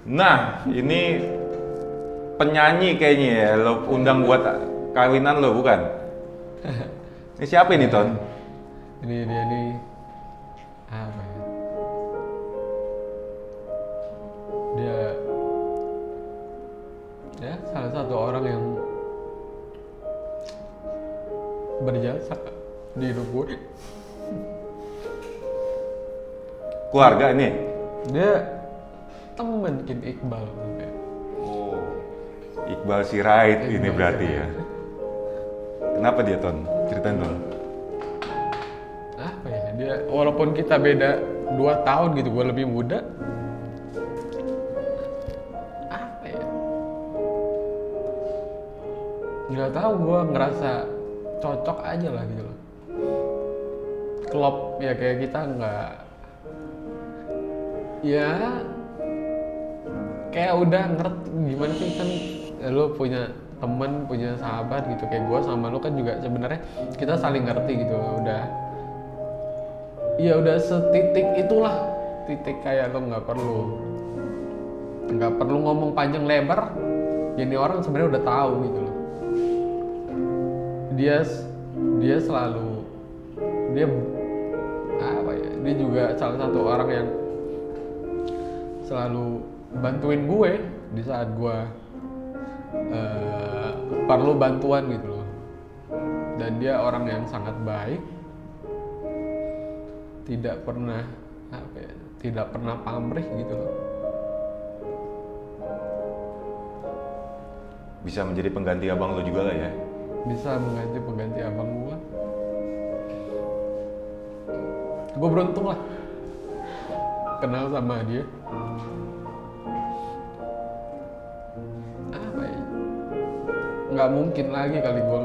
Nah, ini penyanyi kayaknya ya, lo undang buat kawinan lo, bukan? Ini siapa ini, Ton? Ini dia nih, apa ya? Dia salah satu orang yang berjasa di hidup gue. Keluarga ini? Dia temen Iqbal. Oh, Iqbal Sirait ini berarti ya. Kenapa dia, Ton? Ceritain, Ton. Apa ya, dia walaupun kita beda 2 tahun gitu, gue lebih muda. Apa ya, nggak tahu, gue ngerasa cocok aja lah gitu loh. Klop ya, kayak kita nggak, ya kayak udah ngerti gimana sih, kan lo punya temen, punya sahabat gitu, kayak gue sama lo kan juga sebenarnya kita saling ngerti gitu. Udah setitik itulah, titik kayak lo nggak perlu ngomong panjang lebar, ini orang sebenarnya udah tahu gitu loh. Dia selalu, dia juga salah satu orang yang selalu bantuin gue di saat gue perlu bantuan gitu loh. Dan dia orang yang sangat baik, tidak pernah pamrih gitu loh. Bisa menjadi pengganti abang lo juga lah ya? Bisa pengganti abang gue. Gue beruntung lah kenal sama dia. Apa ya, nggak mungkin lagi kali gue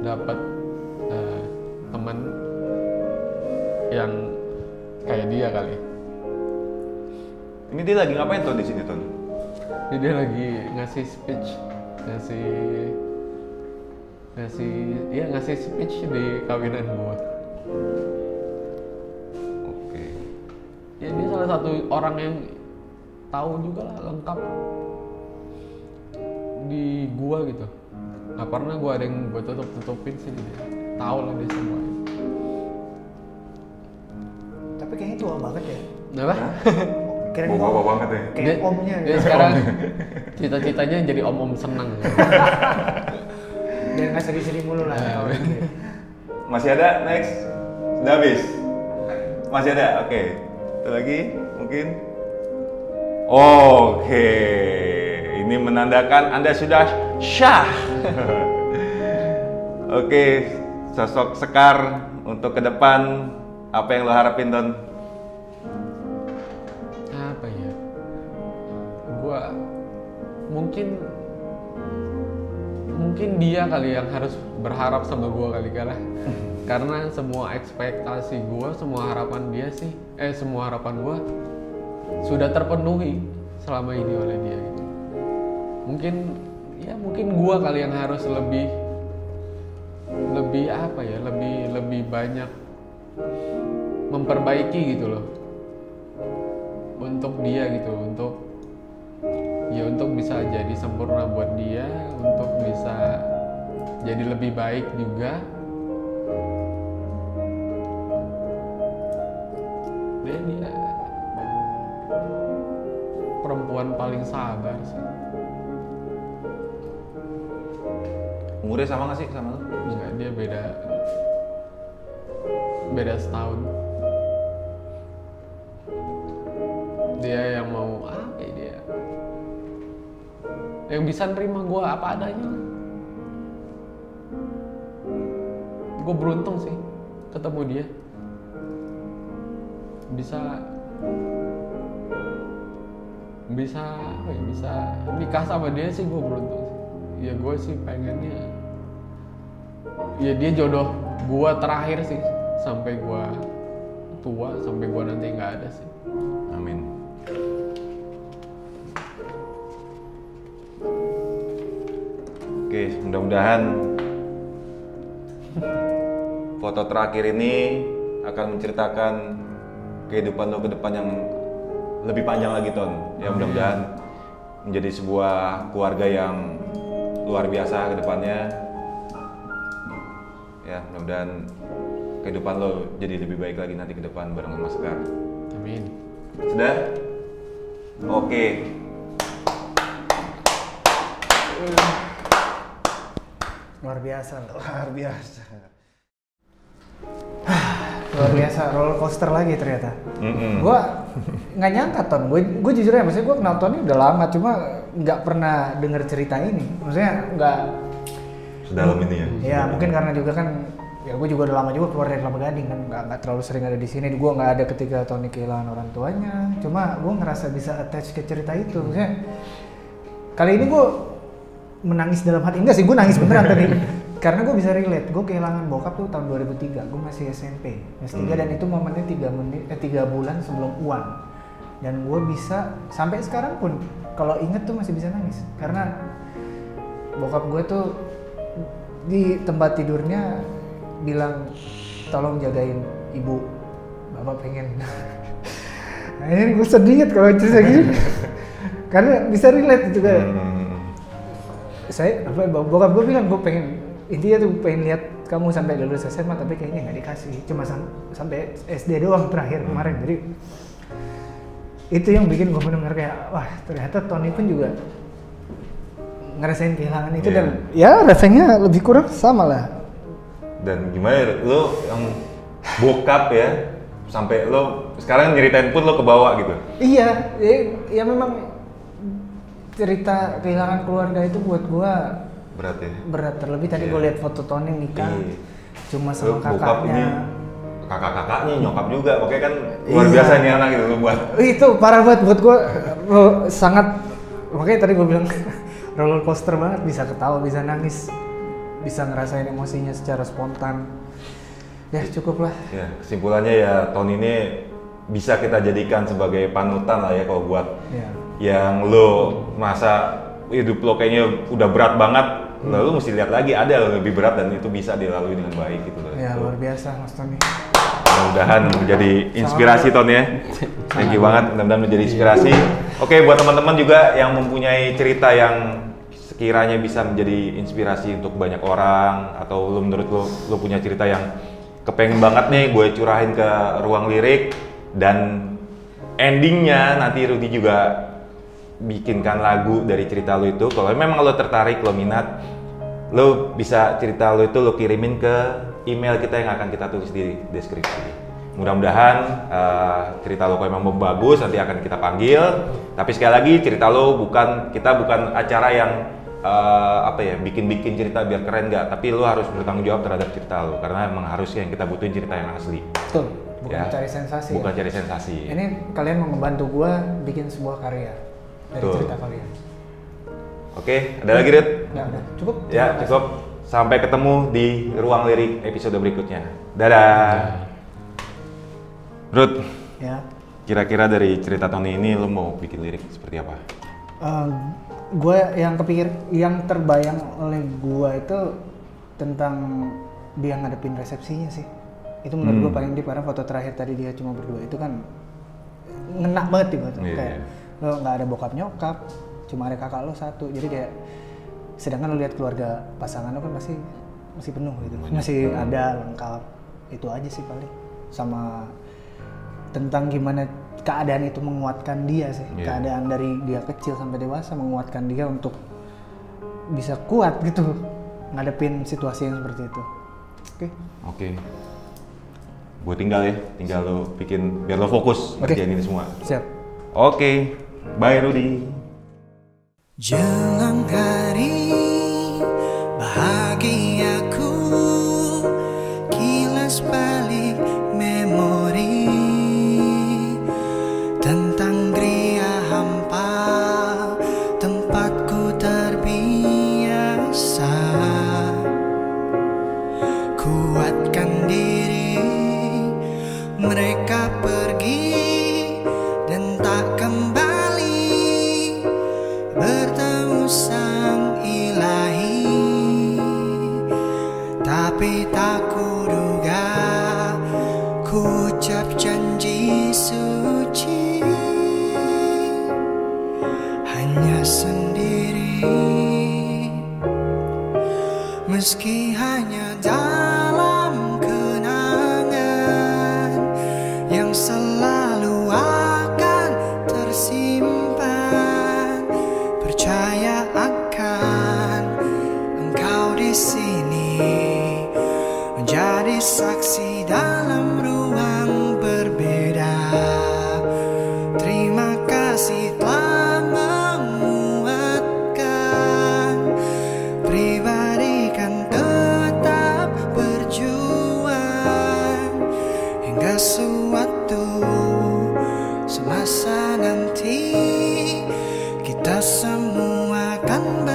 dapat teman yang kayak dia kali. Ini dia lagi ngapain, Ton, di sini, Ton? Dia lagi ngasih speech, ngasih speech di kawinan gua. Oke. Ya, dia salah satu orang yang tahu juga lah, lengkap di gua gitu. Nggak pernah gua ada yang gua tutupin sih, dia tahu lah dia semua. Tapi kayaknya tua banget ya. Kenapa? Kira Bawa banget ya. kayak omnya dia ya. sekarang cita-citanya jadi om senang. Biar nggak sedih-sedih mulu lah. Masih ada? Next? Sudah habis? Masih ada? Oke. Satu lagi mungkin? Oke. Ini menandakan Anda sudah syah. Oke. Sosok Sekar untuk ke depan, apa yang lo harapin, Ton? Apa ya? Gua mungkin mungkin dia kali yang harus berharap sama gue kali karena semua ekspektasi gue, semua harapan dia sih, semua harapan gue sudah terpenuhi selama ini oleh dia gitu. Mungkin gue kali yang harus lebih apa ya, lebih banyak memperbaiki gitu loh untuk dia gitu, untuk bisa jadi sempurna buat dia, untuk bisa jadi lebih baik juga. Dia perempuan paling sabar sih. Umurnya sama nggak sih sama lu? Enggak, dia beda setahun. Dia yang mau apa ya dia? Yang bisa nerima gue apa adanya. Gue beruntung sih ketemu dia. Bisa nikah sama dia sih, gue beruntung sih. Ya gue sih pengennya ya dia jodoh gue terakhir sih sampai gue tua, sampai gue nanti nggak ada sih. Amin. Oke, mudah-mudahan foto terakhir ini akan menceritakan kehidupan lo ke depan yang lebih panjang lagi, Ton. Ya, mudah-mudahan menjadi sebuah keluarga yang luar biasa ke depannya. Ya, mudah-mudahan kehidupan lo jadi lebih baik lagi nanti ke depan bareng Mas Sekar. Amin. Sudah? Oke. Luar biasa loh. Luar biasa. Luar biasa, roller coaster lagi ternyata. Gue nggak nyangka Ton, gue jujur ya, maksudnya gue kenal Tony udah lama, cuma nggak pernah denger cerita ini. Maksudnya nggak sedalam ini ya? Ya mungkin karena juga kan, ya gue juga udah lama juga keluar dari Kelapa Gading kan, nggak terlalu sering ada di sini. Gue nggak ada ketika Tony kehilangan orang tuanya, cuma gue ngerasa bisa attach ke cerita itu. Maksudnya kali ini gue menangis dalam hati, enggak sih, gue nangis beneran tadi. Karena gue bisa relate, gue kehilangan bokap tuh tahun 2003, gue masih SMP, S3 dan itu momennya 3 bulan sebelum UAN. Dan gue bisa, sampai sekarang pun kalau inget tuh masih bisa nangis. Karena bokap gue tuh di tempat tidurnya bilang, tolong jagain ibu, bapak pengen. Nah, ini gue sedih kalau cerita gini. Karena bisa relate juga. Bokap gue bilang, gue pengen, intinya tuh pengen lihat kamu sampai lulus SMA, tapi kayaknya nggak dikasih, cuma sampai SD doang terakhir kemarin. Jadi itu yang bikin gue benar-benar kayak, wah ternyata Tony pun juga ngerasain kehilangan itu. Dan ya rasanya lebih kurang sama lah. Dan gimana lo yang bokap ya, sampai lo sekarang nyeritain pun lo kebawa gitu? Iya, ya memang cerita kehilangan keluarga itu buat gue berat ya? Berat, terlebih tadi gue lihat foto Tony nikah cuma sama kakaknya. Kakak-kakaknya, nyokap juga, pokoknya kan luar biasa nih anak gitu lo buat. Itu parah banget buat gue, sangat, makanya tadi gue bilang roller coaster banget, bisa ketawa, bisa nangis, bisa ngerasain emosinya secara spontan. Ya cukup lah. Ya, kesimpulannya ya Tony ini bisa kita jadikan sebagai panutan lah ya kalau buat yang lo masa hidup lo kayaknya udah berat banget, lalu mesti lihat lagi ada yang lebih berat dan itu bisa dilalui dengan baik gitu. Ya luar biasa Mas Tony. Mudah-mudahan menjadi inspirasi Ton ya. Thank you banget, mudah-mudahan menjadi inspirasi. Oke, buat teman-teman juga yang mempunyai cerita yang sekiranya bisa menjadi inspirasi untuk banyak orang, atau lo menurut lo punya cerita yang kepengen banget nih gue curahin ke ruang lirik, dan endingnya nanti Rudy juga bikinkan lagu dari cerita lo itu. Kalau memang lo tertarik, lo minat, lo bisa cerita lo itu lo kirimin ke email kita yang akan kita tulis di deskripsi. Mudah-mudahan cerita lo kalau memang bagus nanti akan kita panggil. Tapi sekali lagi cerita lo kita bukan acara yang bikin-bikin cerita biar keren nggak. Tapi lo harus bertanggung jawab terhadap cerita lo, karena emang harusnya yang kita butuhin cerita yang asli. Betul. Bukan cari sensasi. Bukan cari sensasi. Ini kalian mau membantu gua bikin sebuah karya dari cerita kalian. Oke, ada lagi Rit? Ya udah, cukup. Ya, cukup. Sampai ketemu di Ruang Lirik episode berikutnya. Dadah. Ruth. Ya. Kira-kira dari cerita Tony ini lo mau bikin lirik seperti apa? Gue yang terbayang oleh gue itu tentang dia ngadepin resepsinya sih. Itu menurut gue paling deep karena foto terakhir tadi dia cuma berdua itu kan ngena banget di gue tuh. Kayak lo nggak ada bokap nyokap, cuma ada kakak lo satu. Jadi kayak sedangkan lo lihat keluarga pasangan lo kan masih penuh gitu, masih ada lengkap. Itu aja sih paling. Sama tentang gimana keadaan itu menguatkan dia sih. Keadaan dari dia kecil sampai dewasa menguatkan dia untuk bisa kuat gitu ngadepin situasi yang seperti itu. Oke. Gue tinggal lo bikin biar lo fokus ngerjain ini semua. Siap. Oke. Bye Rudy. Jelang hari bahagiaku, kilas balik memori tentang geria hampa tempatku terbiasa. Kuatkan diri, mereka pergi dan tak kembali bertemu sang ilahi. Tapi tak kuduga ku ucap janji suci hanya sendiri, meski hanya dalam kenangan yang selalu akan tersimpan. Percaya akan engkau di sini menjadi saksi dalam ruang berbeda. Terima kasih telah menguatkan. Pribadi kan tetap berjuang hingga suatu semasa nanti kita semua akan